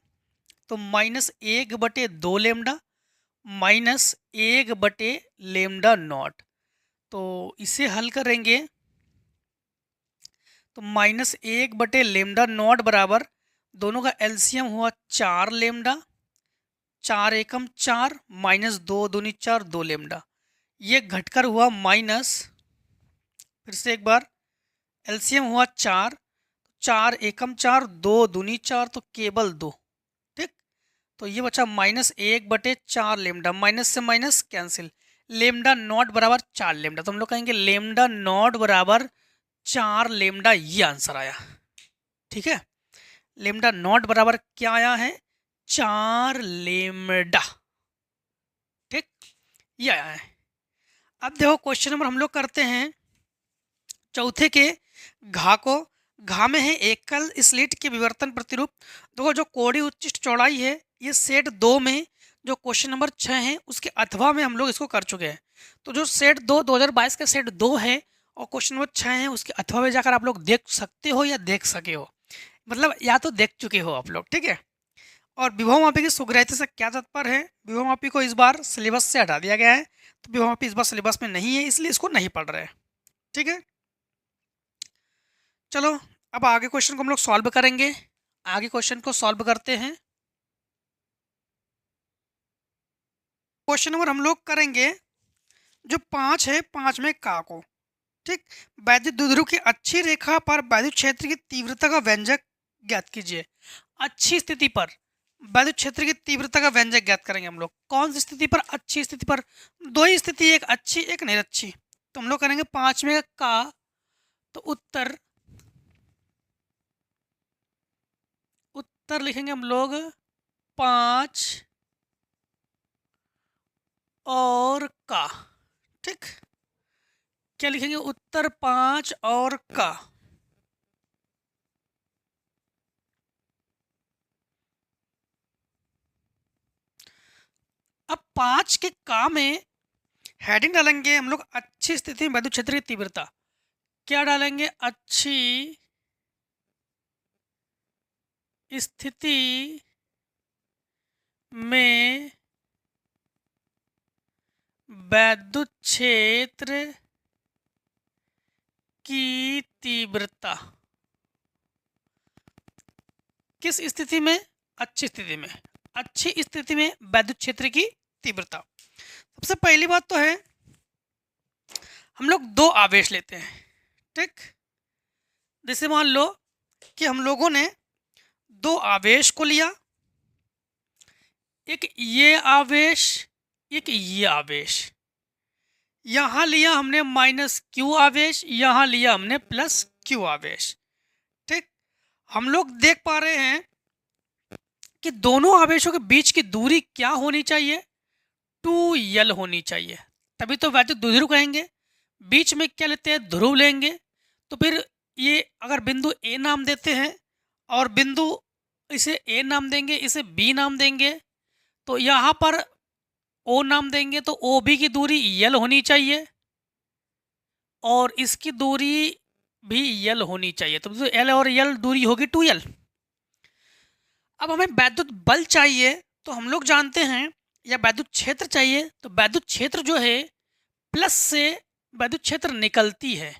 तो -1/2 लेमडा माइनस 1 लेमडा नॉट। तो इसे हल करेंगे तो -1 लेमडा नॉट बराबर, दोनों का एलसीएम हुआ 4 लेमडा, 4 एकम 4 माइनस 2 दूनी 4, 2 लेमडा। ये घटकर हुआ माइनस, फिर से एक बार, एलसीएम हुआ 4, 4 एकम 4 2 दूनी 4, तो केवल 2, ठीक। तो ये बचा -1/4 लेमडा, माइनस से माइनस कैंसिल, लेमडा नॉट बराबर 4 लेमडा। तो हम लोग कहेंगे लेमडा नॉट बराबर 4 लेमडा, ये आंसर आया, ठीक है। लेमडा नॉट बराबर क्या आया है, 4 लेमडा, ठीक, ये आया है। अब देखो क्वेश्चन नंबर हम लोग करते हैं चौथे के घा को। घा में है एकल स्लिट के विवर्तन प्रतिरूप। देखो जो कोणीय उच्चिष्ट चौड़ाई है, ये सेट 2 में जो क्वेश्चन नंबर 6 है उसके अथवा में हम लोग इसको कर चुके हैं। तो जो सेट 2 2022 का सेट 2 है और क्वेश्चन नंबर 6 है, उसके अथवा में जाकर आप लोग देख सकते हो या देख सके हो, मतलब या तो देख चुके हो आप लोग, ठीक है। और विभव मापी की सुग्राह्यता से क्या तात्पर्य है, विभव मापी को इस बार सिलेबस से हटा दिया गया है, तो विभव मापी इस बार सिलेबस में नहीं है, इसलिए इसको नहीं पढ़ रहे हैं, ठीक है। चलो अब आगे क्वेश्चन को हम लोग सॉल्व करेंगे। आगे क्वेश्चन को सॉल्व करते हैं। क्वेश्चन नंबर हम लोग करेंगे जो 5 है, 5 में का को, ठीक। वैद्युत द्विध्रुव की अच्छी रेखा पर वैद्युत क्षेत्र की तीव्रता का व्यंजक ज्ञात कीजिए। अच्छी स्थिति पर वैद्युत क्षेत्र की तीव्रता का व्यंजक ज्ञात करेंगे हम लोग। कौन सी स्थिति पर, अच्छी स्थिति पर, दो ही स्थिति, एक अच्छी एक निरच्छी। तो हम लोग करेंगे 5 में का, तो उत्तर लिखेंगे हम लोग 5 और का, ठीक। क्या लिखेंगे, उत्तर 5 और का। अब 5 के का में हेडिंग डालेंगे हम लोग, अच्छी स्थिति में वैद्युत क्षेत्र की तीव्रता। क्या डालेंगे, अच्छी स्थिति में वैद्युत क्षेत्र की तीव्रता। किस स्थिति में, अच्छी स्थिति में, अच्छी स्थिति में वैद्युत क्षेत्र की तीव्रता। सबसे पहली बात तो है हम लोग 2 आवेश लेते हैं, ठीक। जैसे मान लो कि हम लोगों ने 2 आवेश को लिया, एक ये आवेश एक ये आवेश, यहां लिया हमने -q आवेश, यहां लिया हमने +q आवेश, ठीक। हम लोग देख पा रहे हैं कि दोनों आवेशों के बीच की दूरी क्या होनी चाहिए, 2l होनी चाहिए, तभी तो वैद्युत द्विध्रुव कहेंगे। बीच में क्या लेते हैं, ध्रुव लेंगे। तो फिर ये अगर बिंदु ए नाम देते हैं और बिंदु इसे ए नाम देंगे, इसे बी नाम देंगे, तो यहाँ पर ओ नाम देंगे, तो ओ बी की दूरी यल होनी चाहिए और इसकी दूरी भी यल होनी चाहिए। तो एल और यल दूरी होगी 2l। अब हमें वैद्युत बल चाहिए, तो हम लोग जानते हैं, या वैद्युत क्षेत्र चाहिए, तो वैद्युत क्षेत्र जो है प्लस से वैद्युत क्षेत्र निकलती है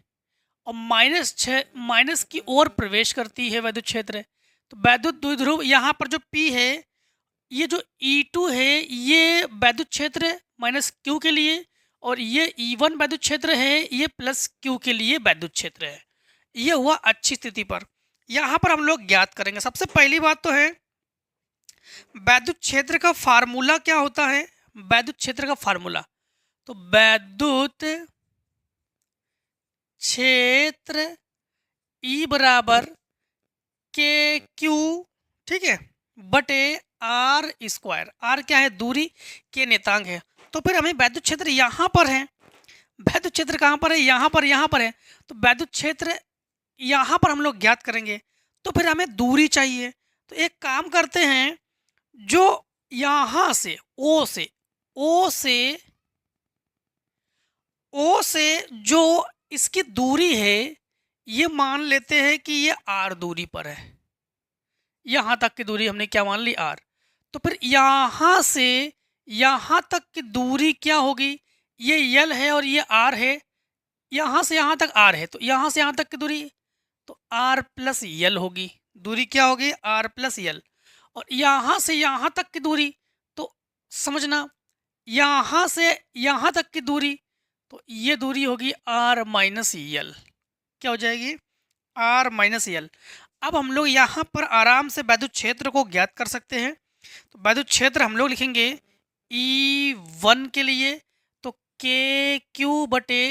और माइनस की ओर प्रवेश करती है वैद्युत क्षेत्र। तो वैद्युत द्विध्रुव यहाँ पर जो P है, ये जो E2 है ये वैद्युत क्षेत्र माइनस Q के लिए, और ये E1 वैद्युत क्षेत्र है, ये प्लस Q के लिए वैद्युत क्षेत्र है। ये हुआ अच्छी स्थिति पर। यहाँ पर हम लोग ज्ञात करेंगे। सबसे पहली बात तो है वैद्युत क्षेत्र का फार्मूला क्या होता है। वैद्युत क्षेत्र का फार्मूला, तो वैद्युत क्षेत्र E बराबर के क्यू, ठीक है, बटे आर स्क्वायर। आर क्या है, दूरी, के नेतांक है। तो फिर हमें वैद्युत क्षेत्र यहाँ पर है, वैद्युत क्षेत्र कहाँ पर है, यहाँ पर है। तो वैद्युत क्षेत्र यहाँ पर हम लोग ज्ञात करेंगे। तो फिर हमें दूरी चाहिए। तो एक काम करते हैं, जो यहाँ से ओ से जो इसकी दूरी है, ये मान लेते हैं कि ये आर दूरी पर है। यहाँ तक की दूरी हमने क्या मान ली, आर। तो फिर यहाँ से यहाँ तक की दूरी क्या होगी, ये यल है और ये आर है। यहाँ से यहाँ तक आर है, तो यहाँ से यहाँ तक की दूरी तो आर प्लस यल होगी। दूरी क्या होगी, आर प्लस यल। और यहाँ से यहाँ तक की दूरी, तो समझना, यहाँ से यहाँ तक की दूरी, तो ये दूरी होगी आर माइनस यल। क्या हो जाएगी, आर माइनस यल। अब हम लोग यहाँ पर आराम से वैद्युत क्षेत्र को ज्ञात कर सकते हैं। तो वैद्युत क्षेत्र हम लोग लिखेंगे E1 के लिए, तो के क्यू बटे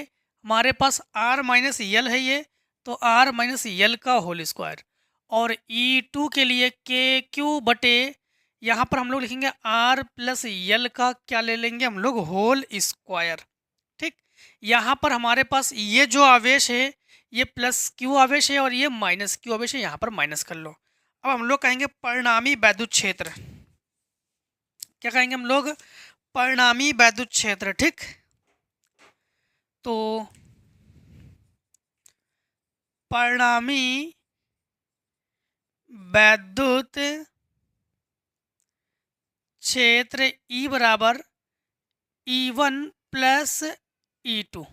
हमारे पास आर माइनस यल है ये, तो आर माइनस यल का होल स्क्वायर। और E2 के लिए के क्यू बटे यहाँ पर हम लोग लिखेंगे आर प्लस यल का क्या ले लेंगे हम लोग, होल स्क्वायर। ठीक, यहाँ पर हमारे पास ये जो आवेश है ये प्लस क्यू आवेश है और ये माइनस क्यू आवेश है, यहाँ पर माइनस कर लो। अब हम लोग कहेंगे परिणामी वैद्युत क्षेत्र। क्या कहेंगे हम लोग, परिणामी वैद्युत क्षेत्र। ठीक, तो परिणामी वैद्युत क्षेत्र E बराबर E1 प्लस E2।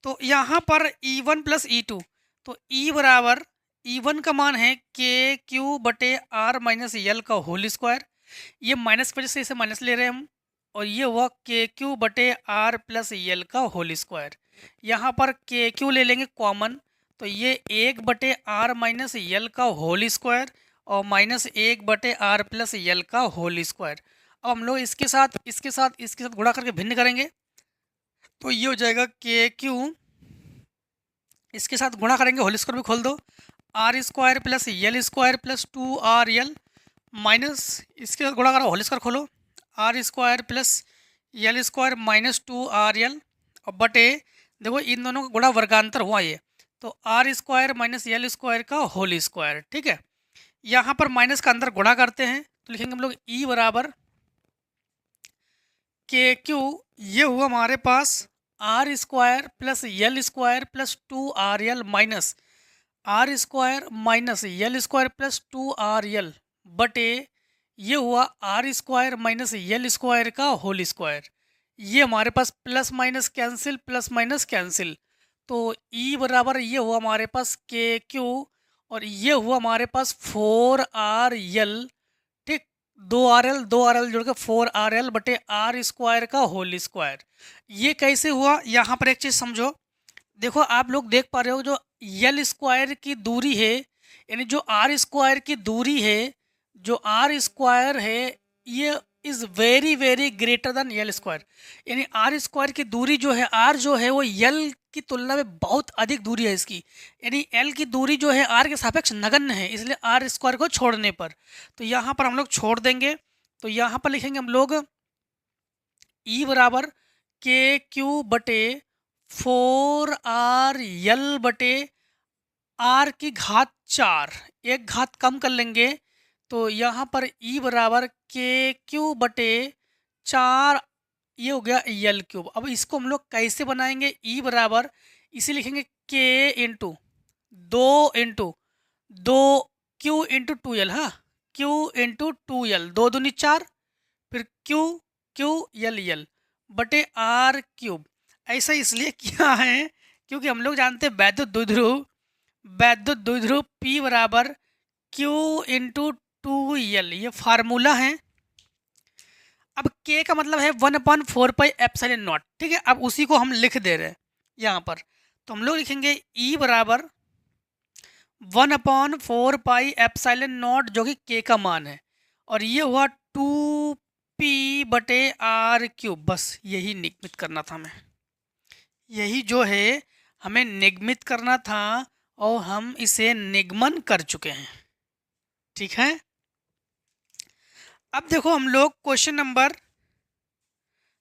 तो यहाँ पर E1 प्लस E2, तो E बराबर E1 का मान है के क्यू बटे आर माइनस यल का होल स्क्वायर। ये माइनस की वजह से इसे माइनस ले रहे हैं हम, और ये हुआ के क्यू बटे आर प्लस यल का होल स्क्वायर। यहाँ पर के क्यू ले लेंगे कॉमन, तो ये 1 बटे आर माइनस यल का होल स्क्वायर और माइनस 1 बटे आर प्लस यल का होल स्क्वायर। अब हम लोग इसके साथ गुणा करके भिन्न करेंगे, तो ये हो जाएगा के क्यू, इसके साथ गुणा करेंगे, होल स्क्वायर भी खोल दो, आर स्क्वायर प्लस यल स्क्वायर प्लस 2r यल, माइनस इसके साथ गुणा करो, होल स्क्वायर खोलो, आर स्क्वायर प्लस यल स्क्वायर माइनस 2r यल, और बटे देखो इन दोनों का गुणा वर्गांतर हुआ ये, तो आर स्क्वायर माइनस यल स्क्वायर का होल स्क्वायर। ठीक है, यहाँ पर माइनस का अंदर गुणा करते हैं, तो लिखेंगे हम लोग E बराबर के क्यू, ये हुआ हमारे पास आर स्क्वायर प्लस यल स्क्वायर प्लस 2r यल माइनस आर स्क्वायर माइनस यल स्क्वायर प्लस 2r यल, बटे ये हुआ आर स्क्वायर माइनस यल स्क्वायर का होल स्क्वायर। ये हमारे पास plus minus cancel, plus minus cancel, तो E बराबर ये हुआ हमारे पास के क्यू, और ये हुआ हमारे पास 4r यल। ठीक, 2r l जुड़ के 4r l बटे आर स्क्वायर का होल स्क्वायर। ये कैसे हुआ, यहाँ पर एक चीज़ समझो। देखो आप लोग देख पा रहे हो, जो यल स्क्वायर की दूरी है, यानी जो आर स्क्वायर की दूरी है, जो आर स्क्वायर है ये is very very greater than L square. यानी आर स्क्वायर की दूरी जो है, आर जो है वो यल की तुलना में बहुत अधिक दूरी है इसकी, यानी एल की दूरी जो है आर के सापेक्ष नगण्य है, इसलिए आर स्क्वायर को छोड़ने पर, तो यहाँ पर हम लोग छोड़ देंगे। तो यहाँ पर लिखेंगे हम लोग ई बराबर के क्यू बटे 4 आर यल बटे आर की घात 4, एक घात कम कर लेंगे तो यहाँ पर ई बराबर के क्यू बटे 4, ये हो गया यल क्यूब। अब इसको हम लोग कैसे बनाएंगे? ई बराबर इसे लिखेंगे के इंटू दो क्यू इंटू 2 यल, हाँ, क्यू इंटू 2 यल, 2 दूनी 4, फिर क्यू क्यू यल यल बटे आर क्यूब। ऐसा इसलिए किया है क्योंकि हम लोग जानते हैं वैद्युत द्विध्रुव P बराबर Q इंटू 2L, ये फार्मूला है। अब K का मतलब है 1/4πε0, ठीक है। अब उसी को हम लिख दे रहे हैं यहाँ पर, तो हम लोग लिखेंगे E बराबर 1/4πε0 जो कि K का मान है, और ये हुआ 2P बटे आर क्यूब। बस यही निगमित करना था हमें, यही जो है हमें निगमित करना था, और हम इसे निगमन कर चुके हैं, ठीक है। अब देखो हम लोग क्वेश्चन नंबर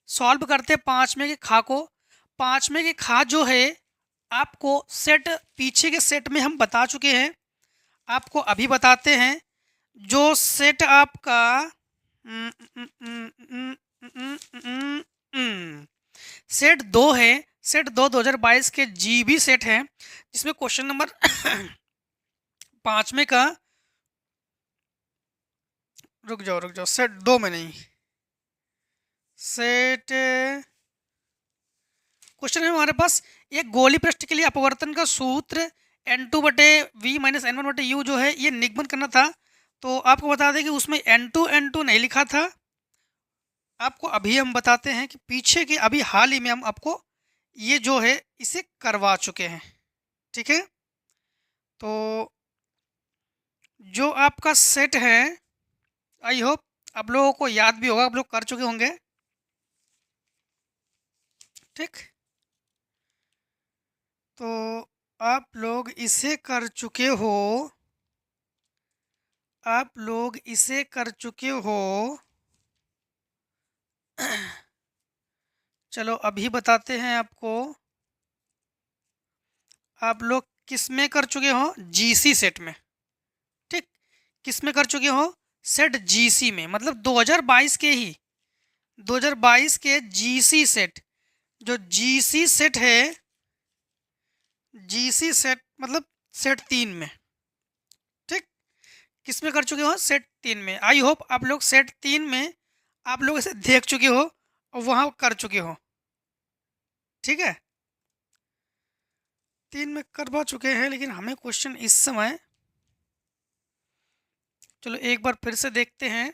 सॉल्व करते हैं 5वें के खा को। 5वें के खा जो है आपको सेट, पीछे के सेट में हम बता चुके हैं, आपको अभी बताते हैं। जो सेट आपका सेट 2 है, सेट 2022 के जीबी सेट है, जिसमें क्वेश्चन नंबर 5वें का, रुक जाओ, सेट 2 में नहीं, सेट क्वेश्चन है हमारे पास, एक गोली पृष्ठ के लिए अपवर्तन का सूत्र n2 बटे v माइनस n1 बटे u जो है ये निगमन करना था। तो आपको बता दें कि उसमें n2 नहीं लिखा था। आपको अभी हम बताते हैं कि पीछे के अभी हाल ही में हम आपको ये जो है इसे करवा चुके हैं, ठीक है। तो जो आपका सेट है, आई होप आप लोगों को याद भी होगा, आप लोग कर चुके होंगे, ठीक। तो आप लोग इसे कर चुके हो, आप लोग इसे कर चुके हो। चलो अभी बताते हैं आपको, आप लोग किस में कर चुके हो? जीसी सेट में, ठीक। किस में कर चुके हो? सेट जीसी में, मतलब 2022 के ही, 2022 के जीसी सेट, जो जीसी सेट है, जीसी सेट मतलब सेट 3 में, ठीक। किस में कर चुके हो? सेट 3 में। आई होप आप लोग सेट 3 में आप लोग इसे देख चुके हो और वहाँ कर चुके हो, ठीक है। 3 में करवा चुके हैं, लेकिन हमें क्वेश्चन इस समय, चलो एक बार फिर से देखते हैं।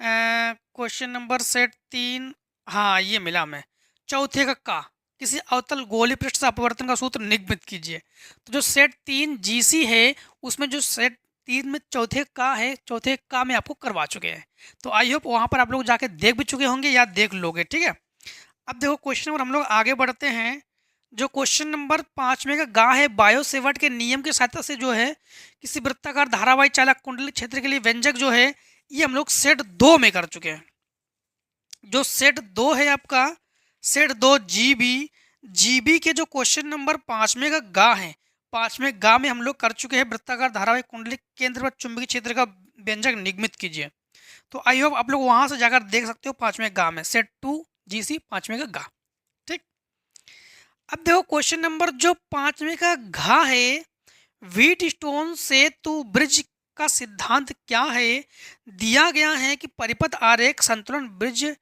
क्वेश्चन नंबर सेट 3, हाँ ये मिला हमें। चौथे का किसी अवतल गोली पृष्ठ से अपवर्तन का सूत्र निगमित कीजिए। तो जो सेट 3 जीसी है उसमें जो सेट 3 में चौथे का है, चौथे का में आपको करवा चुके हैं। तो आई होप वहाँ पर आप लोग जाके देख भी चुके होंगे या देख लोगे, ठीक है। अब देखो क्वेश्चन नंबर हम लोग आगे बढ़ते हैं। जो क्वेश्चन नंबर 5 में का गा है, बायो सेवर्ट के नियम की सहायता से जो है किसी वृत्ताकार धारावाही चालक कुंडली क्षेत्र के लिए व्यंजक जो है ये हम लोग सेट 2 में कर चुके हैं। जो सेट 2 है आपका, सेट 2 जीबी के जो क्वेश्चन नंबर 5 में का गा है, 5 में गा में हम लोग कर चुके हैं वृत्ताकार धारावाही कुंडली केंद्र पर चुंबकीय क्षेत्र का व्यंजक निगमित कीजिए। तो आई होप आप लोग वहां से जाकर देख सकते हो 5 में गा में सेट 2 जीसी 5 में का गा, ठीक। अब देखो क्वेश्चन नंबर जो 5 में का घा है, व्हीट स्टोन सेतु ब्रिज का सिद्धांत क्या है? दिया गया है कि परिपथ आरेख संतुलन ब्रिज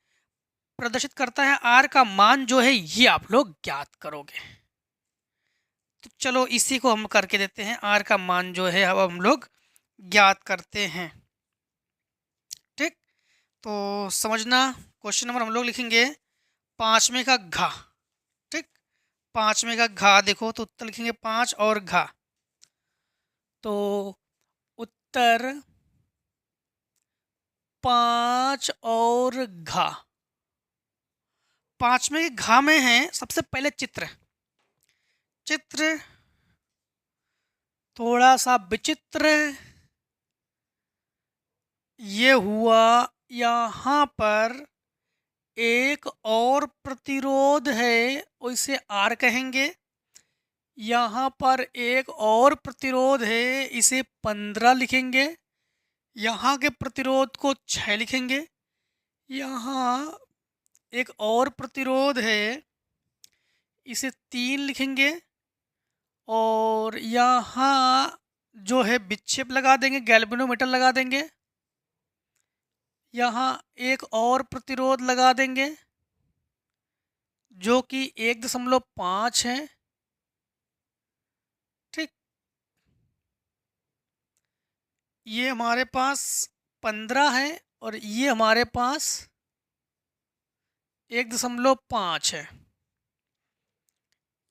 प्रदर्शित करता है, आर का मान जो है ये आप लोग ज्ञात करोगे। तो चलो इसी को हम करके देते हैं, आर का मान जो है अब हम लोग ज्ञात करते हैं, ठीक। तो समझना, क्वेश्चन नंबर हम लोग लिखेंगे 5 में का घा, ठीक। 5 में का घा देखो तो उत्तर लिखेंगे 5 और घा, तो उत्तर 5 और घा। 5 में के घा में है सबसे पहले चित्र, चित्र थोड़ा सा विचित्र, ये हुआ यहाँ पर एक और प्रतिरोध है, उसे आर कहेंगे। यहाँ पर एक और प्रतिरोध है, इसे 15 लिखेंगे। यहाँ के प्रतिरोध को 6 लिखेंगे। यहाँ एक और प्रतिरोध है, इसे 3 लिखेंगे। और यहाँ जो है विक्षेप लगा देंगे, गैल्वेनोमीटर लगा देंगे। यहाँ एक और प्रतिरोध लगा देंगे जो कि 1.5 है। ठीक, ये हमारे पास 15 है और ये हमारे पास 1.5 है।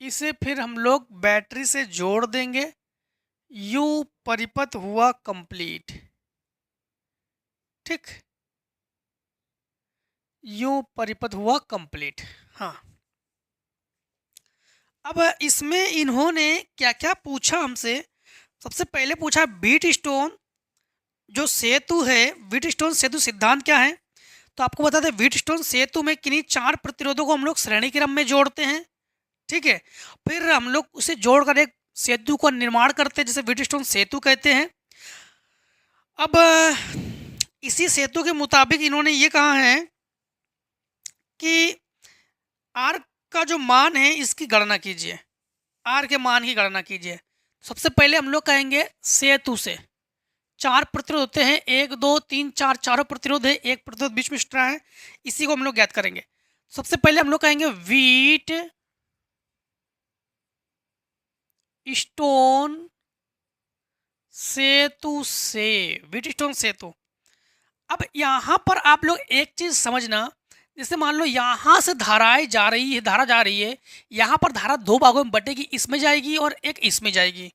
इसे फिर हम लोग बैटरी से जोड़ देंगे। यू परिपथ हुआ कंप्लीट। ठीक, यूं परिपथ हुआ कंप्लीट। हाँ, अब इसमें इन्होंने क्या क्या पूछा हमसे। सबसे पहले पूछा व्हीट स्टोन जो सेतु है, व्हीट स्टोन सेतु सिद्धांत क्या है। तो आपको बता दें, व्हीट स्टोन सेतु में किन्हीं 4 प्रतिरोधों को हम लोग श्रेणी क्रम में जोड़ते हैं। ठीक है, फिर हम लोग उसे जोड़कर एक सेतु का निर्माण करते हैं जिसे व्हीट स्टोन सेतु कहते हैं। अब इसी सेतु के मुताबिक इन्होंने ये कहा है कि आर का जो मान है इसकी गणना कीजिए, आर के मान की गणना कीजिए। सबसे पहले हम लोग कहेंगे सेतु से 4 प्रतिरोध होते हैं, 1 2 3 4, चारों प्रतिरोध है, एक प्रतिरोध बीच में एक्स्ट्रा है, इसी को हम लोग ज्ञात करेंगे। सबसे पहले हम लोग कहेंगे व्हीट स्टोन सेतु से, व्हीट स्टोन सेतु। अब यहाँ पर आप लोग एक चीज समझना, जैसे मान लो यहाँ से धाराएं जा रही है, धारा जा रही है, यहाँ पर धारा 2 भागों में बटेगी, इसमें जाएगी और एक इसमें जाएगी।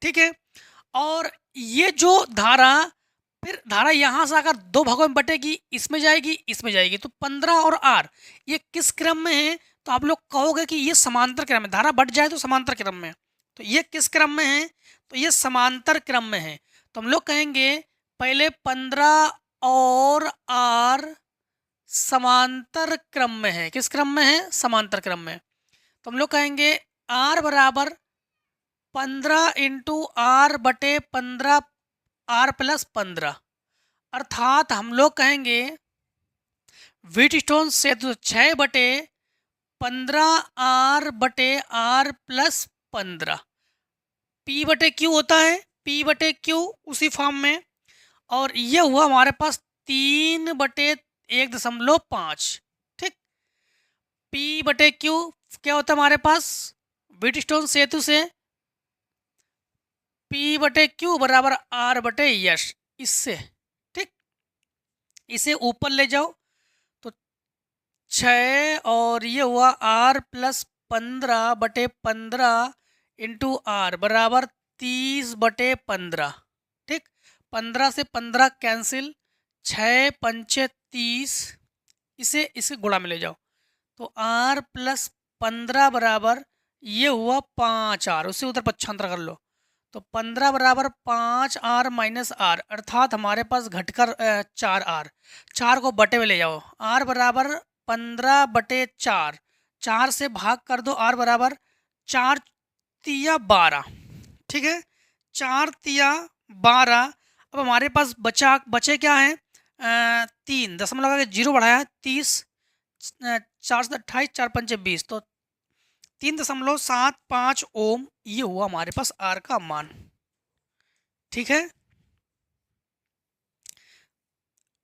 ठीक है, और ये जो धारा, फिर धारा यहाँ से आकर 2 भागों में बटेगी, इसमें जाएगी इसमें जाएगी। तो 15 और आर ये किस क्रम में है, तो आप लोग कहोगे कि ये समांतर क्रम में, धारा बढ़ जाए तो समांतर क्रम में। तो ये किस क्रम में है, तो ये समांतर क्रम में है। तो हम लोग कहेंगे पहले 15 और आर समांतर क्रम में है। किस क्रम में है, समांतर क्रम में। तो हम लोग कहेंगे आर बराबर 15 इंटू आर बटे 15 आर प्लस 15, अर्थात हम लोग कहेंगे व्हीट स्टोन सेतु 6 बटे 15 आर बटे आर प्लस 15। पी बटे क्यू होता है, पी बटे क्यू उसी फॉर्म में। और ये हुआ हमारे पास 3 बटे 1.5। ठीक, पी बटे क्यू क्या होता है हमारे पास व्हीट स्टोन सेतु से, पी बटे क्यू बराबर आर बटे यश, इससे। ठीक, इसे ऊपर ले जाओ तो 6 और ये हुआ आर प्लस 15 बटे 15 इंटू आर बराबर 30 बटे 15। ठीक, 15 से 15 कैंसिल, 6 पंचे 30, इसे गुणा में ले जाओ तो आर प्लस 15 बराबर ये हुआ 5 आर, उसे उधर पक्षांतर कर लो तो 15 बराबर 5 आर माइनस आर, अर्थात हमारे पास घटकर 4 आर। 4 को बटे में ले जाओ, आर बराबर 15 बटे 4, 4 से भाग कर दो, आर बराबर 4 तिया 12। ठीक है, 4 तिया 12। अब हमारे पास बचे क्या है, 3 दशमलव लगा के 0 बढ़ाया 30, 4 से 28, 4 पंचे 20, तो 3.75 ओम ये हुआ हमारे पास आर का मान। ठीक है,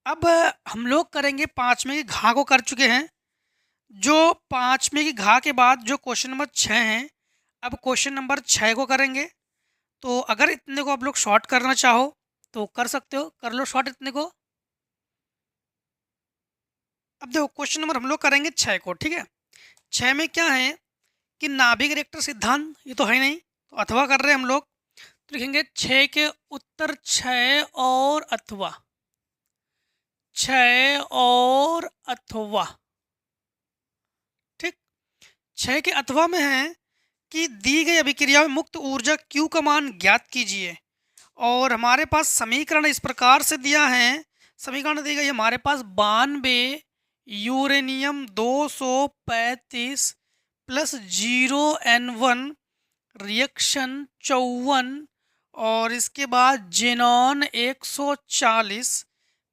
अब हम लोग करेंगे 5वें की घा को कर चुके हैं। जो 5वें की घा के बाद जो क्वेश्चन नंबर 6 है, अब क्वेश्चन नंबर 6 को करेंगे। तो अगर इतने को आप लोग शॉर्ट करना चाहो तो कर सकते हो, कर लो शॉर्ट इतने को। अब देखो क्वेश्चन नंबर हम लोग करेंगे 6 को। ठीक है, 6 में क्या है कि नाभिक रिएक्टर सिद्धांत, ये तो है नहीं, तो अथवा कर रहे हैं हम लोग, तो लिखेंगे 6 के उत्तर 6 और अथवा, 6 और अथवा। ठीक, 6 के अथवा में है कि दी गई अभिक्रिया में मुक्त ऊर्जा Q का मान ज्ञात कीजिए। और हमारे पास समीकरण इस प्रकार से दिया है, समीकरण दी गई हमारे पास 92 यूरेनियम 235 प्लस 0N1 रिएक्शन 54, और इसके बाद जेनॉन 140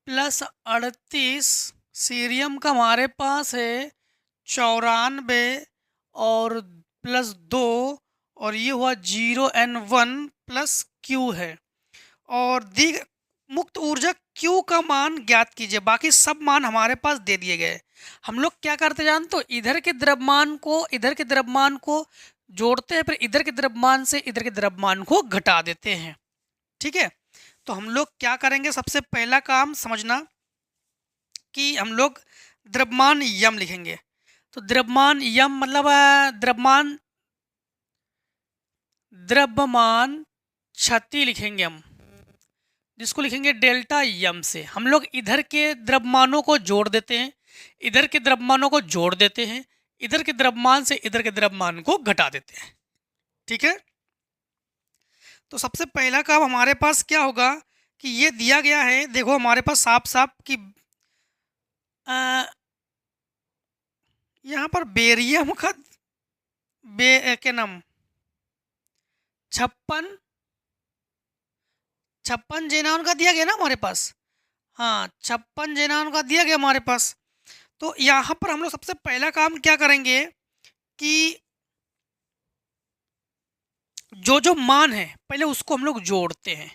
प्लस 38, सीरियम का हमारे पास है 94 और प्लस 2, और ये हुआ 0N1 प्लस Q है। और दी मुक्त ऊर्जा Q का मान ज्ञात कीजिए। बाकी सब मान हमारे पास दे दिए गए। हम लोग क्या करते जान, तो इधर के द्रव्यमान को जोड़ते हैं, फिर इधर के द्रव्यमान से इधर के द्रव्यमान को घटा देते हैं। ठीक है, तो हम लोग क्या करेंगे, सबसे पहला काम समझना कि हम लोग द्रव्यमान यम लिखेंगे। तो द्रव्यमान यम मतलब द्रव्यमान क्षति लिखेंगे हम, जिसको लिखेंगे डेल्टा यम से। हम लोग इधर के द्रव्यमानों को जोड़ देते हैं, इधर के द्रव्यमानों को जोड़ देते हैं, इधर के द्रव्यमान से इधर के द्रव्यमान को घटा देते हैं। ठीक है, तो सबसे पहला काम हमारे पास क्या होगा कि ये दिया गया है, देखो हमारे पास साफ साफ कि यहाँ पर बेरियम का क्या नाम 56 जेनान का दिया गया ना हमारे पास। हाँ, 56 जेनान का दिया गया हमारे पास। तो यहाँ पर हम लोग सबसे पहला काम क्या करेंगे कि जो जो मान है पहले उसको हम लोग जोड़ते हैं।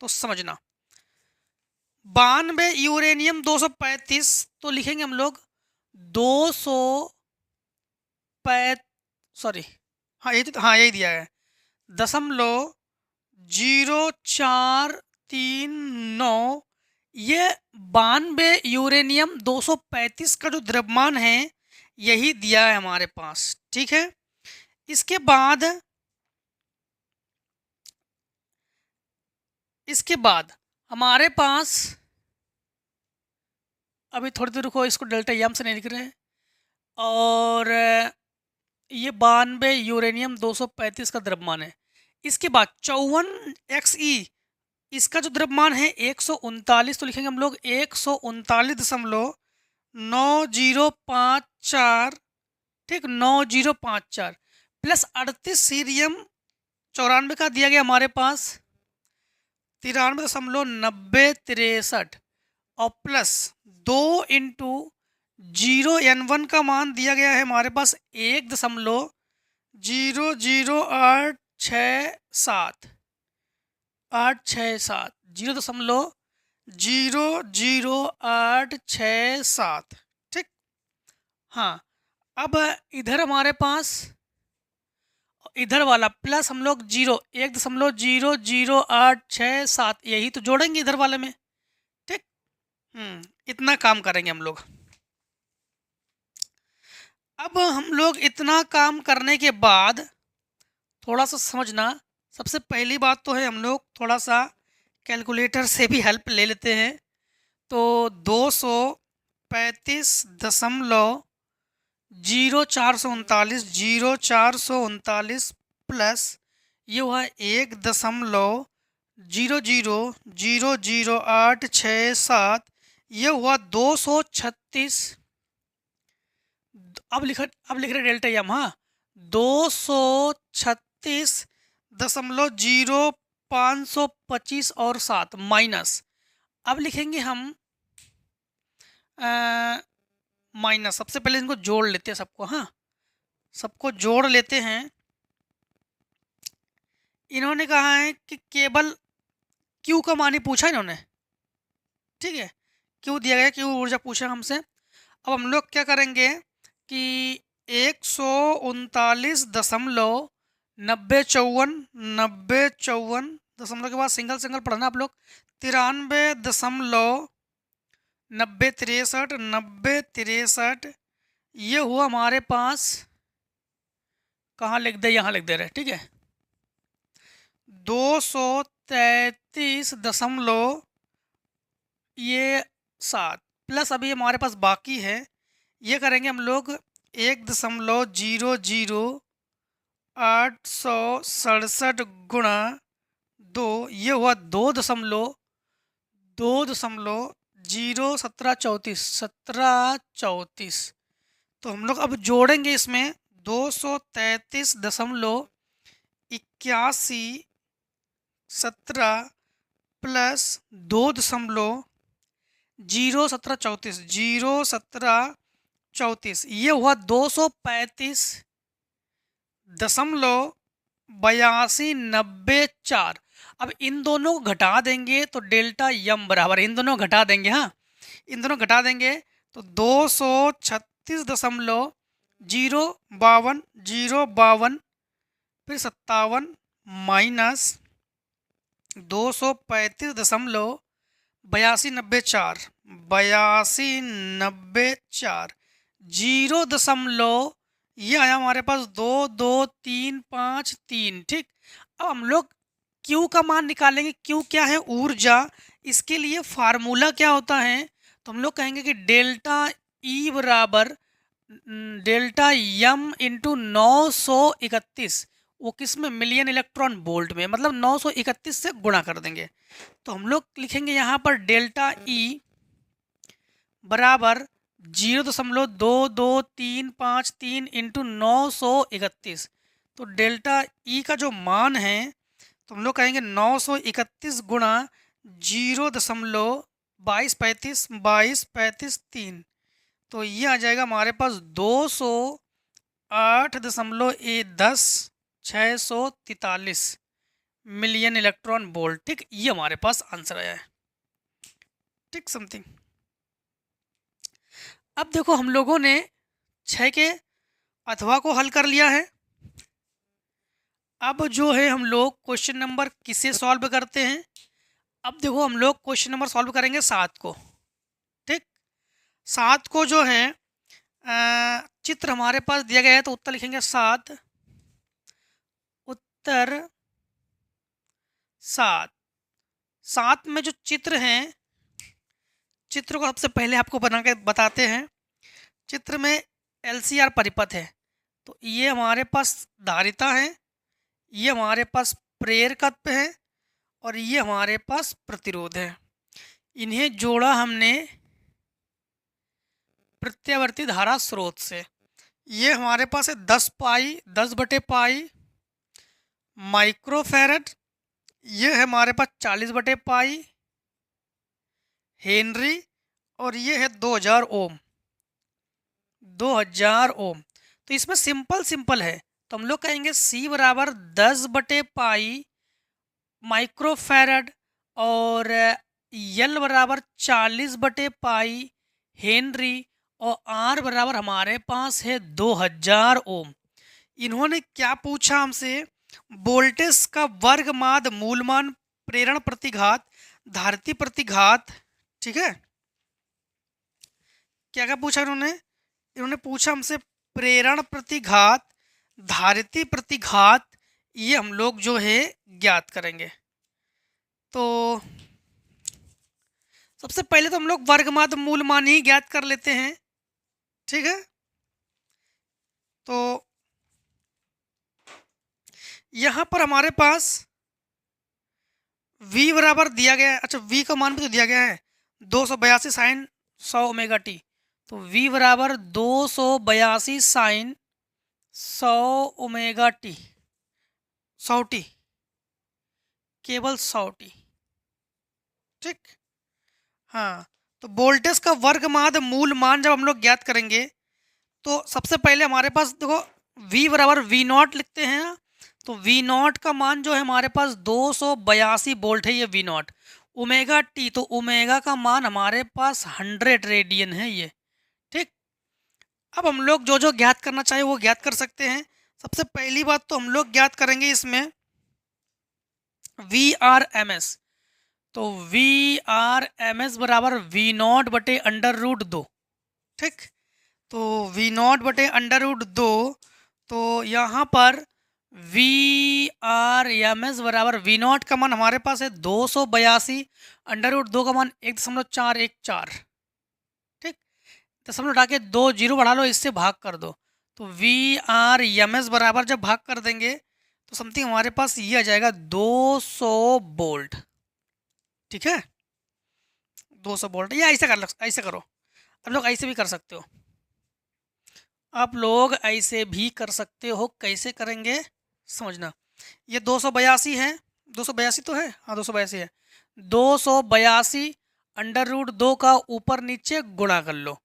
तो समझना, 92 यूरेनियम 235, तो लिखेंगे हम लोग 200 सॉरी, हाँ यही दिया है 0.0439। ये 92 यूरेनियम 235 का जो द्रव्यमान है यही दिया है हमारे पास। ठीक है, इसके बाद हमारे पास, अभी थोड़ी देर रुको, इसको डेल्टा यम से नहीं लिख रहे हैं। और ये 92 यूरेनियम 235 का द्रव्यमान है। इसके बाद 54Xe, इसका जो द्रव्यमान है 139, तो लिखेंगे हम लोग 139.9054, ठीक 9054 प्लस 38 सीरियम 94 का दिया गया हमारे पास 93.9063, और प्लस 2 इंटू 0N1 का मान दिया गया है हमारे पास 1.00867 0.00867। ठीक, हाँ, अब इधर हमारे पास इधर वाला प्लस हम लोग 1.00867 यही तो जोड़ेंगे इधर वाले में। ठीक, इतना काम करेंगे हम लोग। अब हम लोग इतना काम करने के बाद थोड़ा सा समझना, सबसे पहली बात तो है हम लोग थोड़ा सा कैलकुलेटर से भी हेल्प ले लेते हैं। तो 235.0439 प्लस ये हुआ 1.000867, ये हुआ 236। अब लिख रहे डेल्टा यम, हाँ 236.0525 और 7 माइनस, अब लिखेंगे हम माइनस। सबसे पहले इनको जोड़ लेते हैं सबको, हाँ सबको जोड़ लेते हैं। इन्होंने कहा है कि केवल Q का मान ही पूछा इन्होंने, ठीक है Q दिया गया, Q ऊर्जा पूछा हमसे। अब हम लोग क्या करेंगे कि 139.9054 दशमलव के बाद सिंगल सिंगल पढ़ना आप लोग, 93.9063 ये हुआ हमारे पास, कहाँ लिख दे, यहाँ लिख दे रहे, ठीक है 233 ये 7 प्लस अभी हमारे पास बाकी है, ये करेंगे हम लोग 1.00867 गुणा 2, ये हुआ 2.2 1734 तो हम लोग अब जोड़ेंगे इसमें 233.81 प्लस 2 0 17 34 ये हुआ 235.8294। अब इन दोनों को घटा देंगे तो डेल्टा यम बराबर, इन दोनों को घटा देंगे, हाँ इन दोनों को घटा देंगे तो 236.052 फिर 57 माइनस 235.8294 जीरो दशमलव ये आया हमारे पास 22353। ठीक, अब हम लोग Q का मान निकालेंगे। Q क्या है? ऊर्जा। इसके लिए फार्मूला क्या होता है? तो हम लोग कहेंगे कि डेल्टा E बराबर डेल्टा यम इंटू 931, वो किस में? मिलियन इलेक्ट्रॉन वोल्ट में, मतलब 931 से गुणा कर देंगे। तो हम लोग लिखेंगे यहाँ पर डेल्टा E बराबर 0.22353 इंटू 931। तो डेल्टा E का जो मान है तो हम लोग कहेंगे 931 गुणा 0.2235 तो ये आ जाएगा हमारे पास 208.10 मिलियन इलेक्ट्रॉन वोल्ट। ठीक, ये हमारे पास आंसर आया है। ठीक, समथिंग। अब देखो हम लोगों ने 6 के अथवा को हल कर लिया है। अब जो है हम लोग क्वेश्चन नंबर किसे सॉल्व करते हैं? अब देखो हम लोग क्वेश्चन नंबर सॉल्व करेंगे 7 को। ठीक, 7 को जो है चित्र हमारे पास दिया गया है तो उत्तर लिखेंगे 7। उत्तर 7। 7 में जो चित्र हैं, चित्र को सबसे पहले आपको बना के बताते हैं। चित्र में LCR परिपथ है तो ये हमारे पास धारिता है, ये हमारे पास प्रेरकत्व है और ये हमारे पास प्रतिरोध है। इन्हें जोड़ा हमने प्रत्यावर्ती धारा स्रोत से। ये हमारे पास है 10 माइक्रोफैरड। ये है हमारे पास 40 हेनरी और ये है 2000 ओम। 2000 ओम। तो इसमें सिंपल है तो हम लोग कहेंगे C बराबर 10 माइक्रोफैरड और L बराबर 40 हेनरी और R बराबर हमारे पास है 2000 ओम। इन्होंने क्या पूछा हमसे? वोल्टेज का वर्गमाद, मूलमान, प्रेरण प्रतिघात, धारिती प्रतिघात। ठीक है, क्या क्या पूछा इन्होंने? इन्होंने पूछा हमसे प्रेरण प्रतिघात, धारिती प्रतिघात, ये हम लोग जो है ज्ञात करेंगे। तो सबसे पहले तो हम लोग वर्गमाद मूलमान ही ज्ञात कर लेते हैं। ठीक है, तो यहां पर हमारे पास V बराबर दिया गया है। अच्छा, V का मान भी तो दिया गया है 282 साइन 100 ओमेगा टी। तो V बराबर 282 साइन 100 ओमेगा टी, 100 टी, केवल 100 टी। ठीक, हाँ। तो वोल्टेज का वर्गमाद मूल मान जब हम लोग ज्ञात करेंगे तो सबसे पहले हमारे पास देखो V बराबर V0 लिखते हैं। तो V0 का मान जो है हमारे पास 282 वोल्ट है, ये V0। ओमेगा टी, तो ओमेगा का मान हमारे पास 100 रेडियन है ये। ठीक, अब हम लोग जो जो ज्ञात करना चाहे वो ज्ञात कर सकते हैं। सबसे पहली बात तो हम लोग ज्ञात करेंगे इसमें VRMS। तो VRMS बराबर V0 बटे √2। ठीक, तो V0 बटे √2। तो यहाँ पर VRMS बराबर V0 का मान हमारे पास है 282, √2 का मान 1.414। ठीक, दशमलव उठा के 2 जीरो बढ़ा लो, इससे भाग कर दो। तो VRMS बराबर जब भाग कर देंगे तो समथिंग हमारे पास ये आ जाएगा 200 वोल्ट। ठीक है, 200 वोल्ट, या ऐसे करो, आप लोग ऐसे भी कर सकते हो, आप लोग ऐसे भी कर सकते हो। कैसे करेंगे समझना। ये 282 है, 282 तो है, हाँ 282 है। 282 √2 का ऊपर नीचे गुणा कर लो,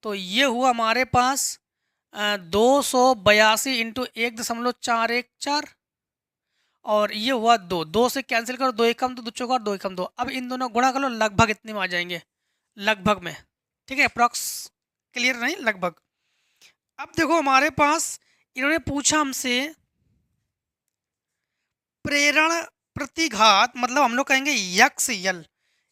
तो ये हुआ हमारे पास 282 इंटू 1.414, और ये हुआ 2 से कैंसिल करो, 2 एकम 2, 2 चौका 2 एकम 2। अब इन दोनों गुणा कर लो, लगभग इतने में आ जाएंगे, लगभग में, ठीक है, अप्रॉक्स क्लियर नहीं, लगभग। अब देखो हमारे पास इन्होंने पूछा हमसे प्रेरण प्रतिघात, मतलब हम लोग कहेंगे यक्स यल।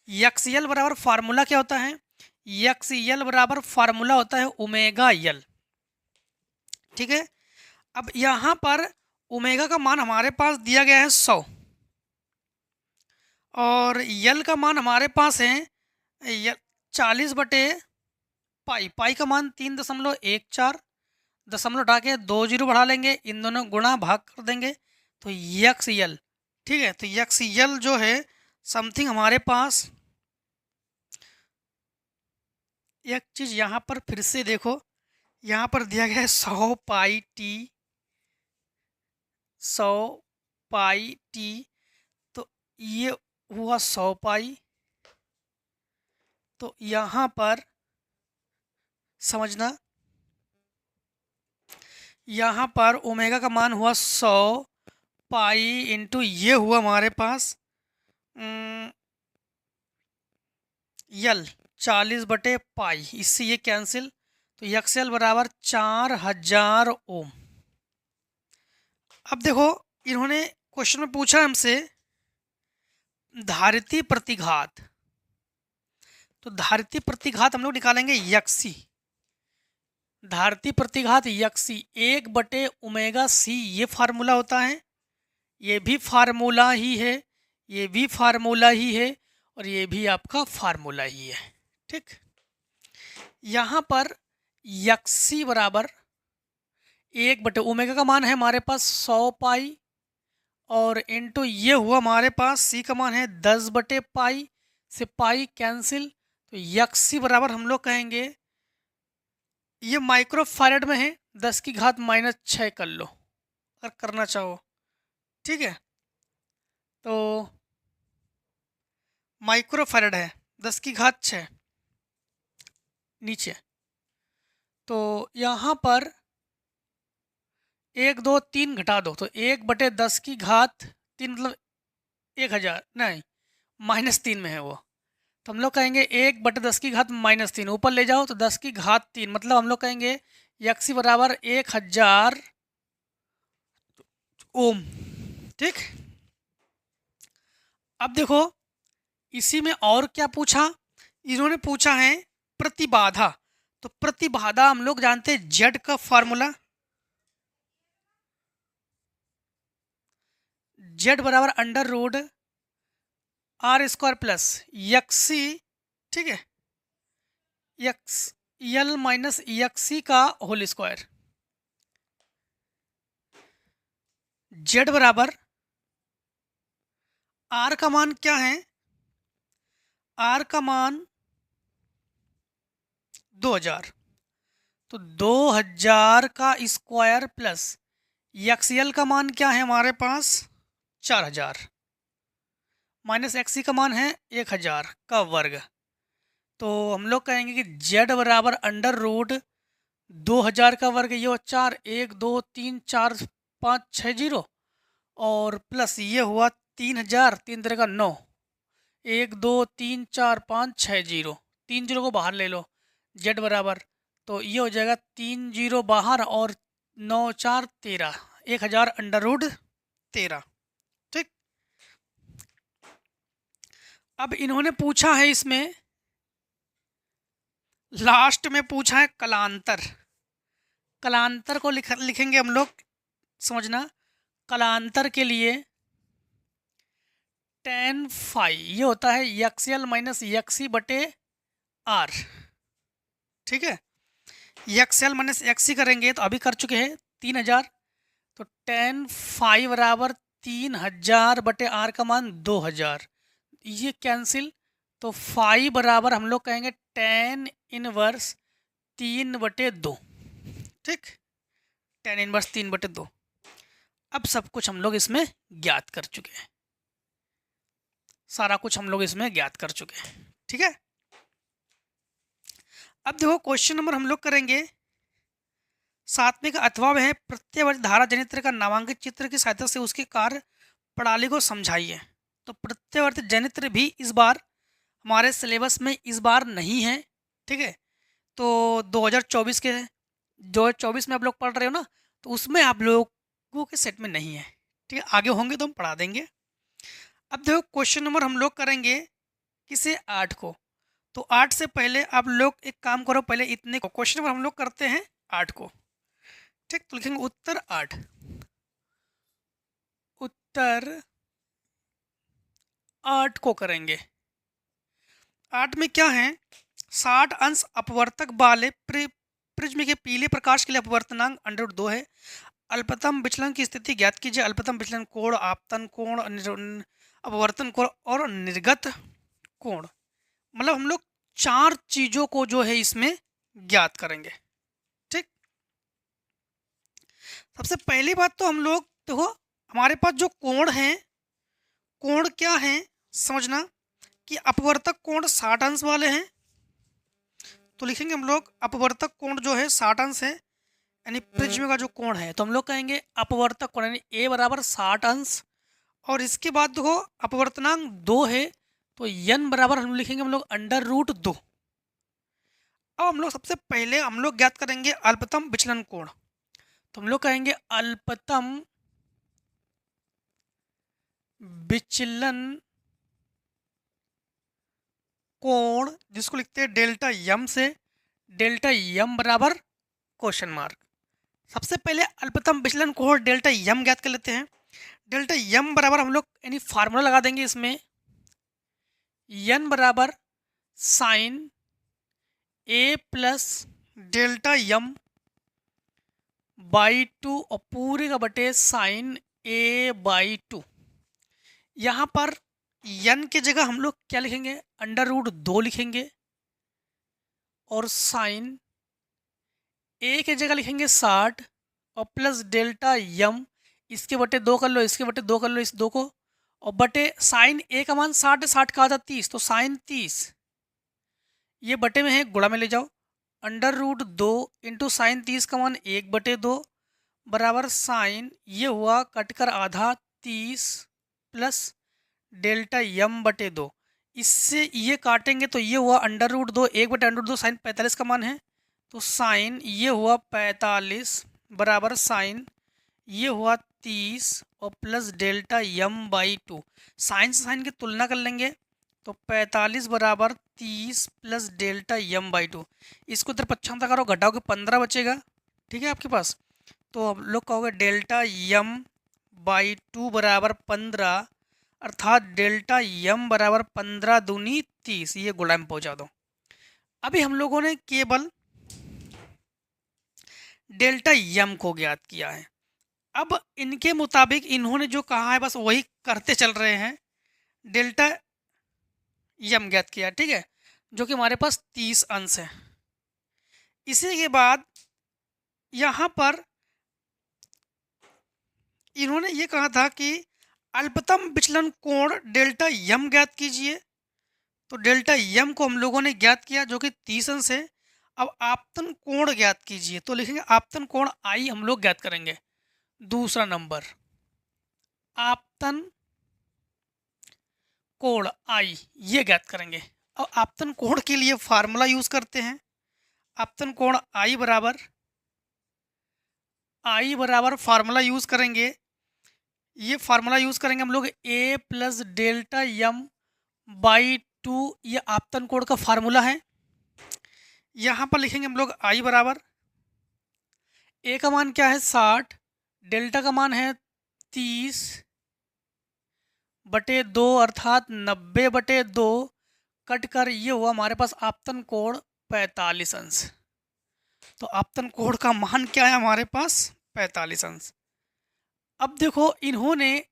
यक्स यल बराबर फार्मूला क्या होता है? यक्स यल बराबर फार्मूला होता है ओमेगा यल, ठीक है। अब यहाँ पर ओमेगा का मान हमारे पास दिया गया है 100, और यल का मान हमारे पास है 40/पाई। पाई का मान 3.14, दशमलव हटा के 2 जीरो बढ़ा लेंगे, इन दोनों गुणा भाग कर देंगे, तो यक्स यल, ठीक है। तो यक्स यल जो है समथिंग हमारे पास, एक चीज़ यहाँ पर फिर से देखो, यहाँ पर दिया गया है 100πt, 100πt, तो ये हुआ 100π। तो यहाँ पर समझना, यहाँ पर ओमेगा का मान हुआ 100π इंटू ये हुआ हमारे पास यल 40/पाई, इससे ये कैंसिल, तो यक्सल बराबर 4000 ओम। अब देखो इन्होंने क्वेश्चन में पूछा हमसे धारिती प्रतिघात, तो धारिती प्रतिघात हम लोग निकालेंगे यक्सी। धारिती प्रतिघात यक्सी 1/ओमेगा सी, ये फार्मूला होता है, ये भी फार्मूला ही है, ये भी फार्मूला ही है, और ये भी आपका फार्मूला ही है, ठीक। यहाँ पर यक्सी बराबर 1/ओमेगा का मान है हमारे पास 100π, और इंटू ये हुआ हमारे पास सी का मान है 10/पाई, से पाई कैंसिल, तो यक्सी बराबर हम लोग कहेंगे, ये माइक्रो फैरेड में है, 10⁻⁻6 कर लो अगर करना चाहो, ठीक है। तो माइक्रो फैरेड है 10⁻6 नीचे, तो यहाँ पर 1 2 3 घटा दो, तो 1/10⁻3 मतलब 1000, नहीं -3 में है वो, तो हम लोग कहेंगे 1/10⁻−3, ऊपर ले जाओ तो 10⁻3, मतलब हम लोग कहेंगे यक्सी बराबर 1000 ओम, ठीक। अब देखो इसी में और क्या पूछा, इन्होंने पूछा है प्रतिबाधा। तो प्रतिबाधा हम लोग जानते हैं जेड का फॉर्मूला, जेड बराबर √r² प्लस यक्सी, ठीक है, यक्स यल माइनस यक्सी का होल स्क्वायर। जेड बराबर आर का मान क्या है, आर का मान 2000, तो 2000 का स्क्वायर प्लस यक्सल का मान क्या है हमारे पास 4000, माइनस एक्सी का मान है 1000 का वर्ग। तो हम लोग कहेंगे कि जेड बराबर √2000 का वर्ग, ये हुआ 4, 1 2 3 4 5 6 जीरो, और प्लस ये हुआ 3000, 3 तरह का 9, 1 2 3 4 5 6 जीरो, 3 जीरो को बाहर ले लो, जेड बराबर, तो ये हो जाएगा 3 जीरो बाहर और 9 4 13, 1000 √13, ठीक। अब इन्होंने पूछा है इसमें, लास्ट में पूछा है कलांतर। कलांतर को लिखेंगे हम लोग, समझना, कलांतर के लिए tan फाई ये होता है यक्सल माइनस यक्सी बटे आर, ठीक है। यक्सल माइनस यक्सी करेंगे तो अभी कर चुके हैं 3000, तो tan फाई बराबर 3000 बटे आर का मान 2000, ये कैंसिल, तो फाई बराबर हम लोग कहेंगे 10 इनवर्स 3/2। ठीक, 10 इनवर्स 3/2। अब सब कुछ हम लोग इसमें ज्ञात कर चुके हैं, सारा कुछ हम लोग इसमें ज्ञात कर चुके हैं। ठीक है, अब देखो क्वेश्चन नंबर हम लोग करेंगे 7वें का अथवा वह प्रत्ययवर्ती धारा जनित्र का नामांकित चित्र की सहायता से उसके कार्य प्रणाली को समझाइए। तो प्रत्ययवर्ती जनित्र भी इस बार हमारे सिलेबस में इस बार नहीं है। ठीक है, तो 2024 के 2024 में आप लोग पढ़ रहे हो ना, तो उसमें आप लोगों के सेट में नहीं है। ठीक है, आगे होंगे तो हम पढ़ा देंगे। अब देखो क्वेश्चन नंबर हम लोग करेंगे किसे 8 को। तो 8 से पहले आप लोग एक काम करो, पहले इतने को क्वेश्चन नंबर हम लोग करते हैं 8 को। ठीक, तो लिखेंगे उत्तर 8। उत्तर 8 को करेंगे। 8 में क्या है, 60 अंश अपवर्तक वाले प्रिज्म के पीले प्रकाश के लिए अपवर्तनांक √2 है। अल्पतम विचलन की स्थिति ज्ञात कीजिए। अल्पतम विचलन कोण, आपतन कोण, अपवर्तन कोण और निर्गत कोण। मतलब हम लोग 4 चीजों को जो है इसमें ज्ञात करेंगे। ठीक, सबसे पहली बात तो हम लोग देखो हमारे पास जो कोण है, कोण क्या है समझना कि अपवर्तक कोण 60 अंश वाले हैं। तो लिखेंगे हम लोग अपवर्तक कोण जो है 60 अंश है, यानी प्रिज्म का जो कोण है, तो हम लोग कहेंगे अपवर्तक कोण यानी ए बराबर 60 अंश। और इसके बाद देखो अपवर्तनांक 2 है, तो n बराबर हम लिखेंगे हम लोग √2। अब हम लोग सबसे पहले हम लोग ज्ञात करेंगे अल्पतम विचलन कोण। तो हम लोग कहेंगे अल्पतम विचलन कोण, जिसको लिखते हैं डेल्टा यम से। डेल्टा यम बराबर क्वेश्चन मार्क। सबसे पहले अल्पतम विचलन कोण डेल्टा यम ज्ञात कर लेते हैं। डेल्टा यम बराबर हम लोग यानी फार्मूला लगा देंगे इसमें, n बराबर sine a plus delta m by 2 और पूरे का बटे साइन a/2। यहाँ पर n की जगह हम लोग क्या लिखेंगे, √2 लिखेंगे और साइन a की जगह लिखेंगे 60 और प्लस डेल्टा यम, इसके बटे 2 कर लो, इसके बटे 2 कर लो, इस 2 को, और बटे साइन a का मान 60, 60 का आधा 30, तो साइन 30, ये बटे में है गुणा में ले जाओ, √2 इंटू साइन 30 का मान 1/2 बराबर साइन ये हुआ कटकर आधा 30 प्लस डेल्टा यम बटे 2। इससे ये काटेंगे तो ये हुआ √2, 1/√2 साइन 45 का मान है, तो साइन ये हुआ 45 बराबर साइन ये हुआ 30 और प्लस डेल्टा यम/2। साइन से साइन की तुलना कर लेंगे तो 45 बराबर 30 प्लस डेल्टा यम/2। इसको इधर पक्षांतर करो, घटाओगे 15 बचेगा। ठीक है आपके पास, तो हम लोग कहोगे डेल्टा यम/2 बराबर 15, अर्थात डेल्टा यम बराबर 15 दूनी 30। ये गुणा में पहुंचा दो। अभी हम लोगों ने केवल डेल्टा यम को ज्ञात किया है। अब इनके मुताबिक इन्होंने जो कहा है बस वही करते चल रहे हैं। डेल्टा यम ज्ञात किया, ठीक है, जो कि हमारे पास 30 अंश है। इसी के बाद यहाँ पर इन्होंने ये कहा था कि अल्पतम विचलन कोण डेल्टा यम ज्ञात कीजिए। तो डेल्टा यम को हम लोगों ने ज्ञात किया जो कि 30 अंश है। अब आपतन कोण ज्ञात कीजिए, तो लिखेंगे आपतन कोण आई हम लोग ज्ञात करेंगे। दूसरा नंबर आपतन कोण आई ये ज्ञात करेंगे। अब आपतन कोण के लिए फार्मूला यूज करते हैं। आपतन कोण आई बराबर फार्मूला यूज करेंगे। ये फार्मूला यूज करेंगे हम लोग a प्लस डेल्टा यम/2। ये आपतन कोण का फार्मूला है। यहाँ पर लिखेंगे हम लोग आई बराबर a का मान क्या है 60, डेल्टा का मान है 30/2 अर्थात 90/2 कट कर ये हुआ हमारे पास आपतन कोण 45 अंश। तो आपतन कोण का मान क्या है हमारे पास 45 अंश। अब देखो इन्होंने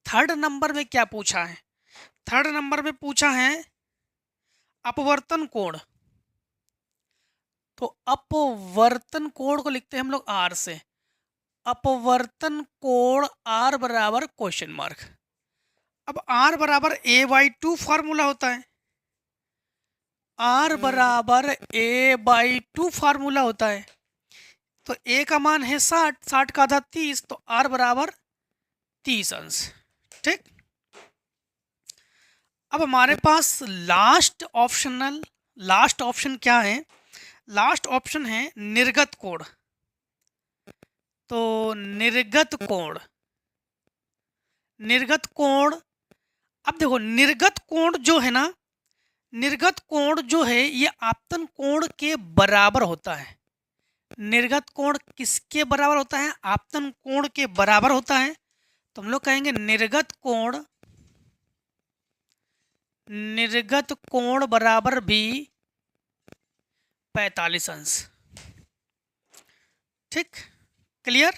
थर्ड नंबर में क्या पूछा है। थर्ड नंबर में पूछा है अपवर्तन कोण, तो अपवर्तन कोण को लिखते हैं हम लोग आर से। अपवर्तन कोण आर बराबर क्वेश्चन मार्क। अब आर बराबर a/2 फार्मूला होता है, आर बराबर a/2 फार्मूला होता है। तो ए का मान है 60, 60 का आधा 30, तो आर बराबर 30 अंश। ठीक, अब हमारे पास लास्ट ऑप्शन क्या है? लास्ट ऑप्शन है निर्गत कोण। तो निर्गत कोण, अब देखो निर्गत कोण जो है ना, निर्गत कोण जो है ये आपतन कोण के बराबर होता है। निर्गत कोण किसके बराबर होता है? आपतन कोण के बराबर होता है। तो हम लोग कहेंगे निर्गत कोण बराबर भी 45 अंश। ठीक, क्लियर?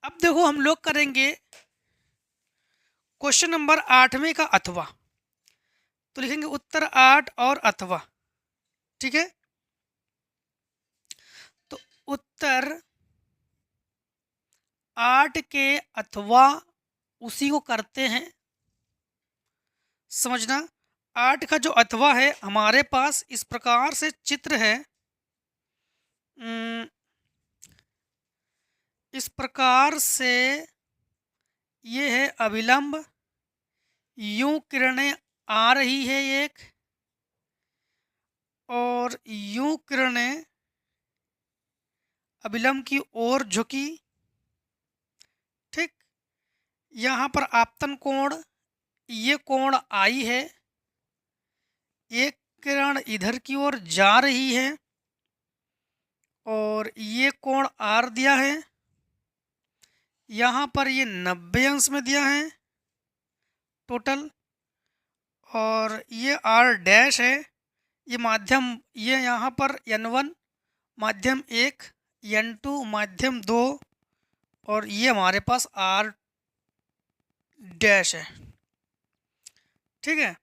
अब देखो हम लोग करेंगे क्वेश्चन नंबर 8वें का अथवा। तो लिखेंगे उत्तर 8 और अथवा। ठीक है, तो उत्तर 8 के अथवा उसी को करते हैं। समझना, 8 का जो अथवा है हमारे पास इस प्रकार से चित्र है। इस प्रकार से ये है अभिलंब, यूं किरणें आ रही है एक, और यूं किरणें अभिलंब की ओर झुकी। ठीक, यहाँ पर आपतन कोण, ये कोण आई है, एक किरण इधर की ओर जा रही है, और ये कोण आर दिया है। यहाँ पर ये 90 अंश में दिया है टोटल, और ये आर डैश है, ये माध्यम, ये यहाँ पर n1 माध्यम 1, n2 माध्यम 2, और ये हमारे पास आर डैश है। ठीक है,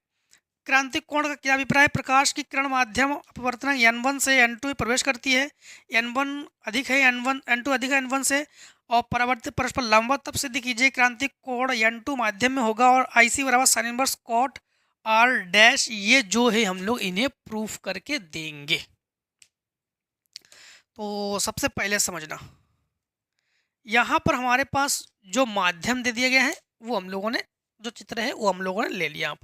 क्रांतिक कोण का क्या अभिप्राय? प्रकाश की किरण माध्यम अपवर्तनांक n1 से n2 में प्रवेश करती है, n1 अधिक है n2 अधिक है n1 से, और परावर्तित परस्पर लंबवत तब सिद्ध कीजिए क्रांतिक कोण n2 माध्यम में होगा, और IC बराबर sine inverse cot r dash. ये जो है हम लोग इन्हें प्रूफ करके देंगे। तो सबसे पहले समझना, यहाँ पर हमारे पास जो माध्यम दे दिया गया है वो हम लोगों ने, जो चित्र है वो हम लोगों ने ले लिया।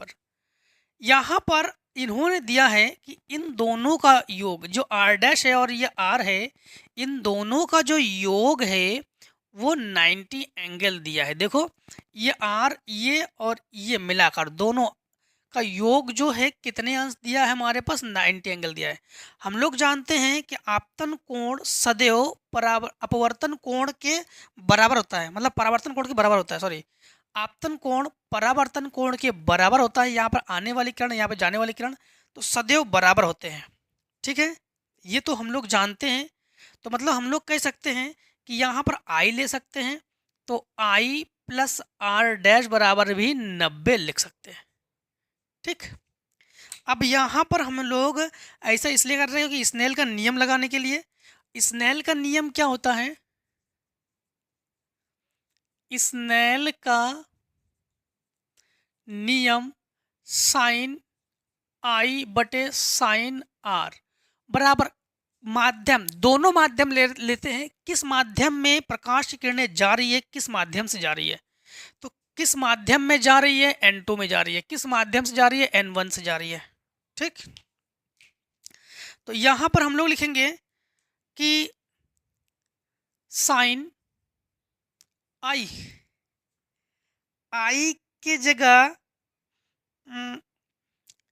यहाँ पर इन्होंने दिया है कि इन दोनों का योग, जो आर डैश है और ये आर है, इन दोनों का जो योग है वो 90 एंगल दिया है। देखो ये आर, ये और ये मिलाकर दोनों का योग जो है कितने अंश दिया है? हमारे पास 90 एंगल दिया है। हम लोग जानते हैं कि आपतन कोण सदैव अपवर्तन कोण के बराबर होता है, मतलब परावर्तन कोण के बराबर होता है, सॉरी, आपतन कोण परावर्तन कोण के बराबर होता है। यहाँ पर आने वाली किरण, यहाँ पर जाने वाली किरण, तो सदैव बराबर होते हैं। ठीक है, ये तो हम लोग जानते हैं। तो मतलब हम लोग कह सकते हैं कि यहाँ पर आई ले सकते हैं, तो आई प्लस आर डैश बराबर भी 90 लिख सकते हैं। ठीक, अब यहाँ पर हम लोग ऐसा इसलिए कर रहे हो कि स्नेल का नियम लगाने के लिए। स्नेल का नियम क्या होता है? स्नेल का नियम साइन आई बटे साइन आर बराबर माध्यम, दोनों माध्यम लेते हैं। किस माध्यम में प्रकाश की किरणें जा रही है, किस माध्यम से जा रही है? तो किस माध्यम में जा रही है? n2 में जा रही है। किस माध्यम से जा रही है? n1 से जा रही है। ठीक, तो यहां पर हम लोग लिखेंगे कि साइन आई, आई के जगह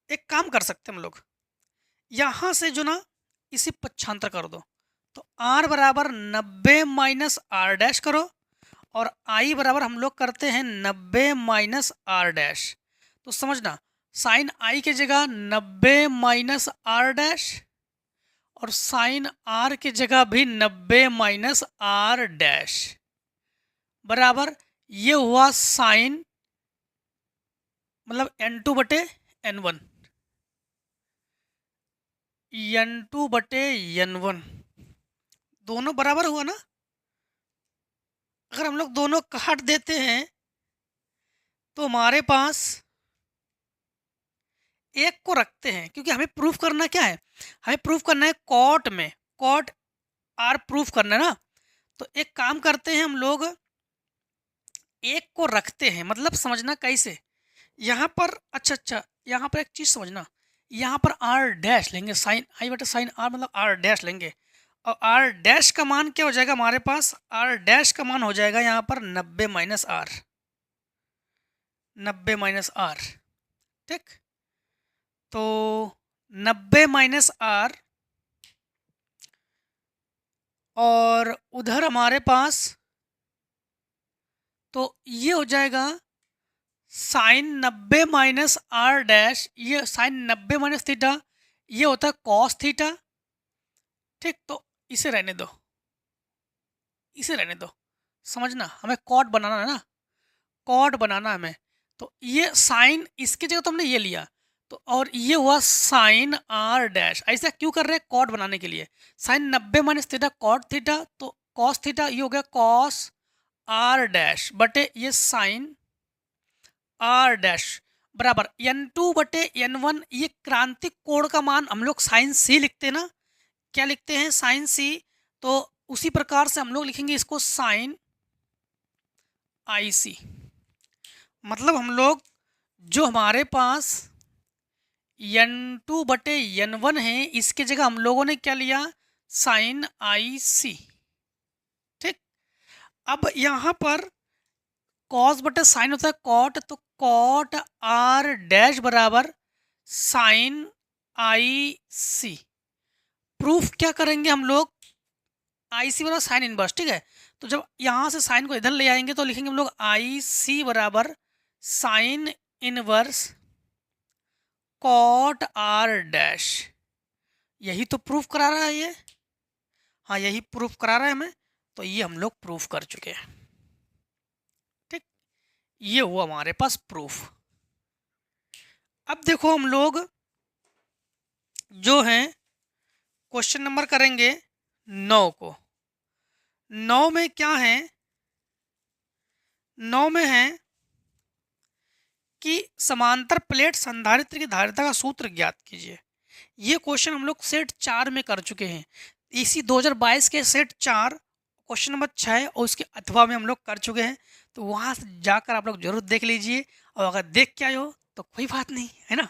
एक काम कर सकते हैं हम लोग, यहां से जो ना इसी पक्षांतर कर दो, तो r बराबर 90 माइनस आर डैश करो, और i बराबर हम लोग करते हैं 90 माइनस आर डैश। तो समझना, साइन i के जगह 90 माइनस आर डैश, और साइन r के जगह भी 90 माइनस आर डैश बराबर ये हुआ साइन, मतलब n2 बटे n1। N2/N1 दोनों बराबर हुआ ना। अगर हम लोग दोनों काट देते हैं तो हमारे पास एक को रखते हैं, क्योंकि हमें प्रूफ करना क्या है, हमें प्रूफ करना है कॉट में, कॉट आर प्रूफ करना है ना। तो एक काम करते हैं हम लोग, एक को रखते हैं, मतलब समझना कैसे, यहाँ पर अच्छा यहाँ पर एक चीज़ समझना, यहाँ पर आर डैश लेंगे, साइन आई बटे साइन आर मतलब आर डैश लेंगे, और आर डैश का मान क्या हो जाएगा हमारे पास, आर डैश का मान हो जाएगा यहाँ पर 90 माइनस आर, 90 माइनस आर। ठीक, तो 90 माइनस आर, और उधर हमारे पास तो ये हो जाएगा साइन 90 माइनस आर डैश, ये साइन 90 माइनस थीटा, ये होता है कॉस थीटा। ठीक, तो इसे रहने दो, इसे रहने दो, समझना हमें कॉट बनाना है ना, कॉट बनाना है हमें। तो ये साइन, इसकी जगह तो हमने ये लिया, तो और ये हुआ साइन आर डैश। ऐसा क्यों कर रहे हैं, कॉट बनाने के लिए। Sine 90 minus theta cot theta, तो कॉस थीटा ये हो गया कॉस आर डैश बटे ये साइन आर डैश बराबर N2/N1। ये क्रांतिक कोण का मान हम लोग साइन सी लिखते हैं ना, क्या लिखते हैं, साइन सी। तो उसी प्रकार से हम लोग लिखेंगे इसको साइन आई सी। मतलब हम लोग जो हमारे पास N2/N1 है, इसके जगह हम लोगों ने क्या लिया, साइन आई सी। ठीक, अब यहाँ पर कॉस बटे साइन होता है कॉट, तो कॉट आर डैश बराबर साइन आई सी। प्रूफ क्या करेंगे हम लोग, आई सी बराबर साइन इनवर्स। ठीक है, तो जब यहाँ से साइन को इधर ले आएंगे तो लिखेंगे हम लोग आई सी बराबर sine inverse cot r dash. यही तो प्रूफ करा रहा है ये, हाँ यही प्रूफ करा रहा है हमें, तो ये हम लोग प्रूफ कर चुके हैं। ठीक, ये हुआ हमारे पास प्रूफ। अब देखो हम लोग जो हैं क्वेश्चन नंबर करेंगे 9 को। 9 में क्या है, 9 में है कि समांतर प्लेट संधारित्र की धारिता का सूत्र ज्ञात कीजिए। ये क्वेश्चन हम लोग सेट 4 में कर चुके हैं, इसी 2022 के सेट 4 क्वेश्चन नंबर 6 और उसके अथवा में हम लोग कर चुके हैं। तो वहाँ से जाकर आप लोग जरूर देख लीजिए, और अगर देख के आए हो तो कोई बात नहीं है ना।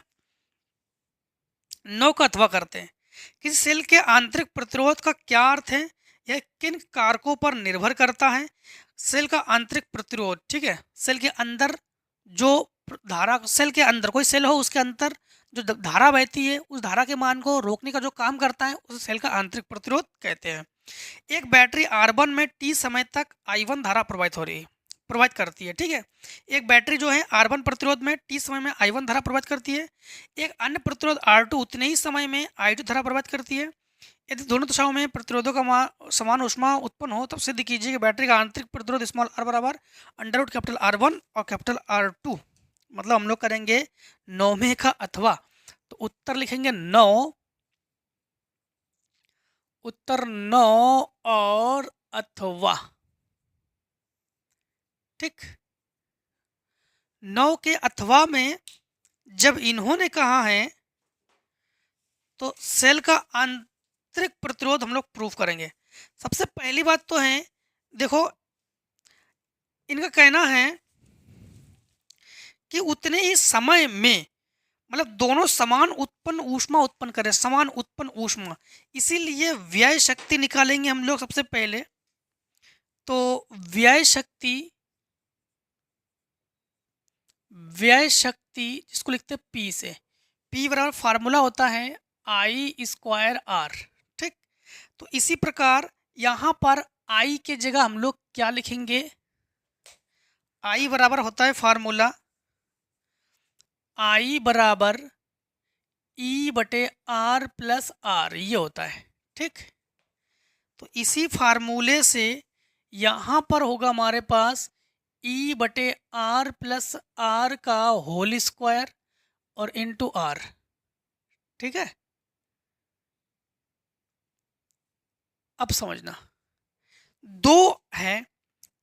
9 का अथवा करते हैं, किसी सेल के आंतरिक प्रतिरोध का क्या अर्थ है, यह किन कारकों पर निर्भर करता है। सेल का आंतरिक प्रतिरोध, ठीक है, सेल के अंदर जो धारा, सेल के अंदर कोई सेल हो उसके अंदर जो धारा बहती है, उस धारा के मान को रोकने का जो काम करता है उस सेल का आंतरिक प्रतिरोध कहते हैं। एक बैटरी R1 में T समय तक I1 धारा प्रवाहित करती है। ठीक है, एक बैटरी जो है R1 प्रतिरोध में T समय में I1 धारा प्रवाहित करती है, एक अन्य प्रतिरोध R2 उतने ही समय में I2 धारा प्रवाहित करती है। यदि दोनों दिशाओं में प्रतिरोधों का समान ऊष्मा उत्पन्न हो तब सिद्ध कीजिए कि बैटरी का आंतरिक प्रतिरोध स्मॉल r बराबर अंडर कैपिटल R1 और कैपिटल R2। मतलब हम लोग करेंगे 9वें का अथवा, तो उत्तर लिखेंगे 9, उत्तर 9 और अथवा। ठीक, 9 के अथवा में जब इन्होंने कहा है तो सेल का आंतरिक प्रतिरोध हम लोग प्रूफ करेंगे। सबसे पहली बात तो है, देखो इनका कहना है कि उतने ही समय में, मतलब दोनों समान ऊष्मा उत्पन्न करें, समान उत्पन्न ऊष्मा, इसीलिए व्यय शक्ति निकालेंगे हम लोग सबसे पहले। तो व्यय शक्ति जिसको लिखते हैं P से, P बराबर फार्मूला होता है I²R। ठीक, तो इसी प्रकार यहाँ पर I के जगह हम लोग क्या लिखेंगे, I बराबर होता है फार्मूला I बराबर E/R प्लस R, ये होता है। ठीक, तो इसी फार्मूले से यहाँ पर होगा हमारे पास E/R प्लस R का होल स्क्वायर और इनटू R। ठीक है, अब समझना, दो है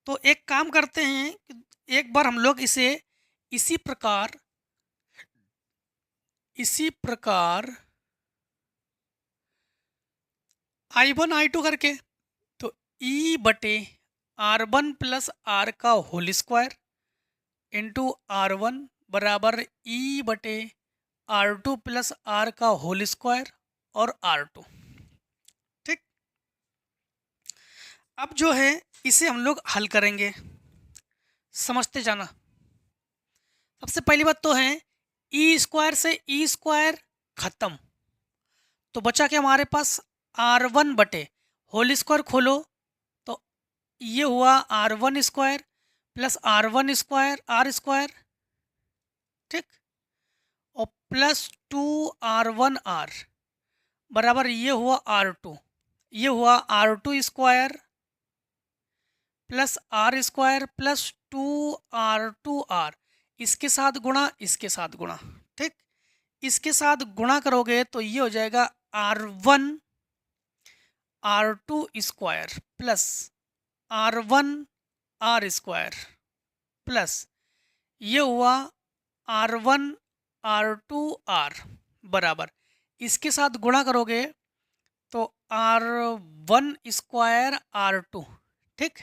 तो एक काम करते हैं कि एक बार हम लोग इसे इसी प्रकार I1 I2 करके, तो E बटे R1 प्लस आर का होल स्क्वायर इंटू R1 बराबर E बटे R2 प्लस आर का होल स्क्वायर और R2। ठीक, अब जो है इसे हम लोग हल करेंगे, समझते जाना। सबसे पहली बात तो है ई स्क्वायर से ई स्क्वायर खत्म, तो बचा क्या हमारे पास R1 बटे होल स्क्वायर खोलो तो ये हुआ R1 square plus R1 square r square, ठीक, और प्लस 2R1 बराबर ये हुआ R2, ये हुआ R2 square plus r square plus 2R2 इसके साथ गुणा इसके साथ गुणा, ठीक, इसके साथ गुणा करोगे तो ये हो जाएगा R1 R2 square plus R1 are square plus ये हुआ R1 R2 बराबर इसके साथ गुणा करोगे तो R1 स्क्वायर R2, ठीक,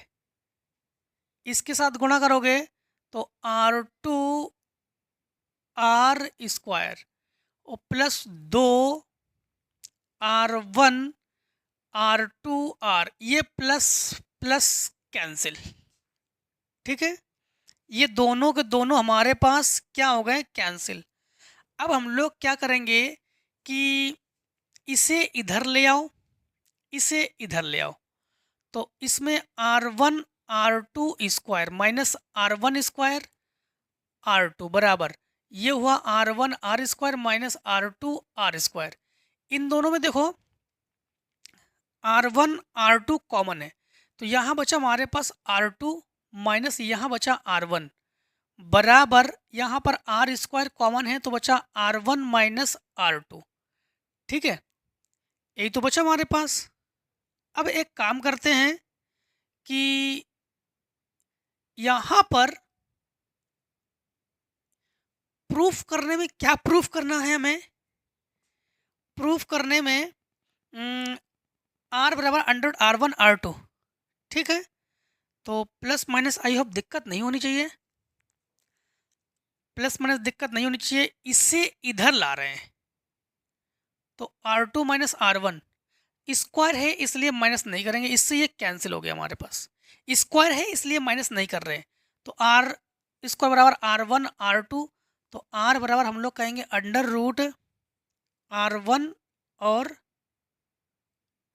इसके साथ गुणा करोगे तो R2 आर स्क्वायर और प्लस 2 R1 R2 ये प्लस प्लस कैंसिल, ठीक है, ये दोनों के दोनों हमारे पास क्या हो गए, कैंसिल। अब हम लोग क्या करेंगे कि इसे इधर ले आओ, इसे इधर ले आओ, तो इसमें R1 R2 square minus R1 square R2 बराबर ये हुआ R1 are square minus R2 R square. इन दोनों में देखो R1 R2 कॉमन है, तो यहाँ बचा हमारे पास R2 माइनस यहाँ बचा R1 बराबर यहाँ पर आर स्क्वायर कॉमन है तो बचा R1 माइनस R2, ठीक है, यही तो बचा हमारे पास। अब एक काम करते हैं कि यहाँ पर प्रूफ करने में क्या प्रूफ करना है हमें, प्रूफ करने में R बराबर अंडर R1 R2, ठीक है, तो प्लस माइनस आई होप दिक्कत नहीं होनी चाहिए, प्लस माइनस दिक्कत नहीं होनी चाहिए। इसे इधर ला रहे हैं तो R2 माइनस R1 स्क्वायर है इसलिए माइनस नहीं करेंगे, इससे ये कैंसिल हो गया हमारे पास, स्क्वायर है इसलिए माइनस नहीं कर रहे हैं, तो R स्क्वायर बराबर R1 R2, तो R बराबर हम लोग कहेंगे अंडर रूट R1 और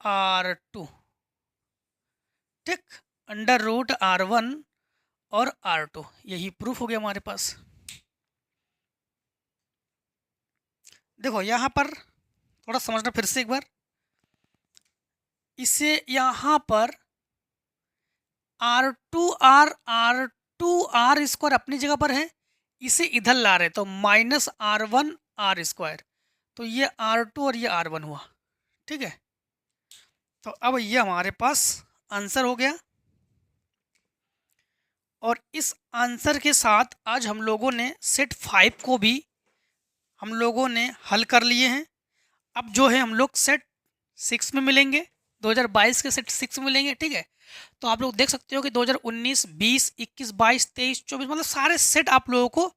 R2, ठीक, अंडर रूट R1 और R2, यही प्रूफ हो गया हमारे पास। देखो यहाँ पर थोड़ा समझना फिर से एक बार, इसे यहाँ पर R2 स्क्वायर अपनी जगह पर है, इसे इधर ला रहे तो माइनस R1 आर स्क्वायर, तो ये R2 और ये R1 हुआ, ठीक है, तो अब ये हमारे पास आंसर हो गया। और इस आंसर के साथ आज हम लोगों ने सेट 5 को भी हम लोगों ने हल कर लिए हैं। अब जो है हम लोग सेट 6 में मिलेंगे, 2022 के सेट 6 में मिलेंगे, ठीक है, तो आप लोग देख सकते हो कि 2019, 20, 21, 22, 23, 24 मतलब सारे सेट आप लोगों को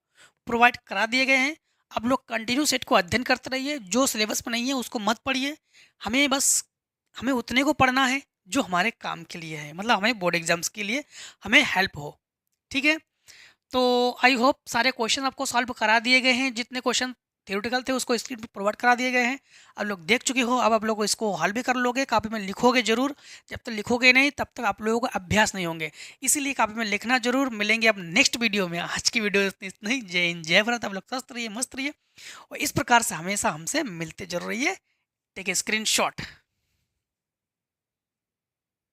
प्रोवाइड करा दिए गए हैं। आप लोग कंटिन्यू सेट को अध्ययन करते रहिए, जो सिलेबस में नहीं है उसको मत पढ़िए, हमें उतने को पढ़ना है जो हमारे काम के लिए है, मतलब हमें बोर्ड एग्जाम्स के लिए हमें हेल्प हो, ठीक है। तो आई होप सारे क्वेश्चन आपको सॉल्व करा दिए गए हैं, जितने क्वेश्चन थ्योरेटिकल थे उसको स्क्रीन पर प्रोवाइड करा दिए गए हैं, आप लोग देख चुके हो। अब आप लोग इसको हल भी कर लोगे, कापी में लिखोगे जरूर, जब तक लिखोगे नहीं तब तक आप लोगों को अभ्यास नहीं होंगे, इसीलिए कापी में लिखना जरूर। मिलेंगे अब नेक्स्ट वीडियो में, आज की वीडियो इतना ही। जय हिंद, जय भारत, आप लोग स्वस्थ रहिए, मस्त रहिए और इस प्रकार से हमेशा हमसे मिलते जरूर रहिए। Take a screen shot.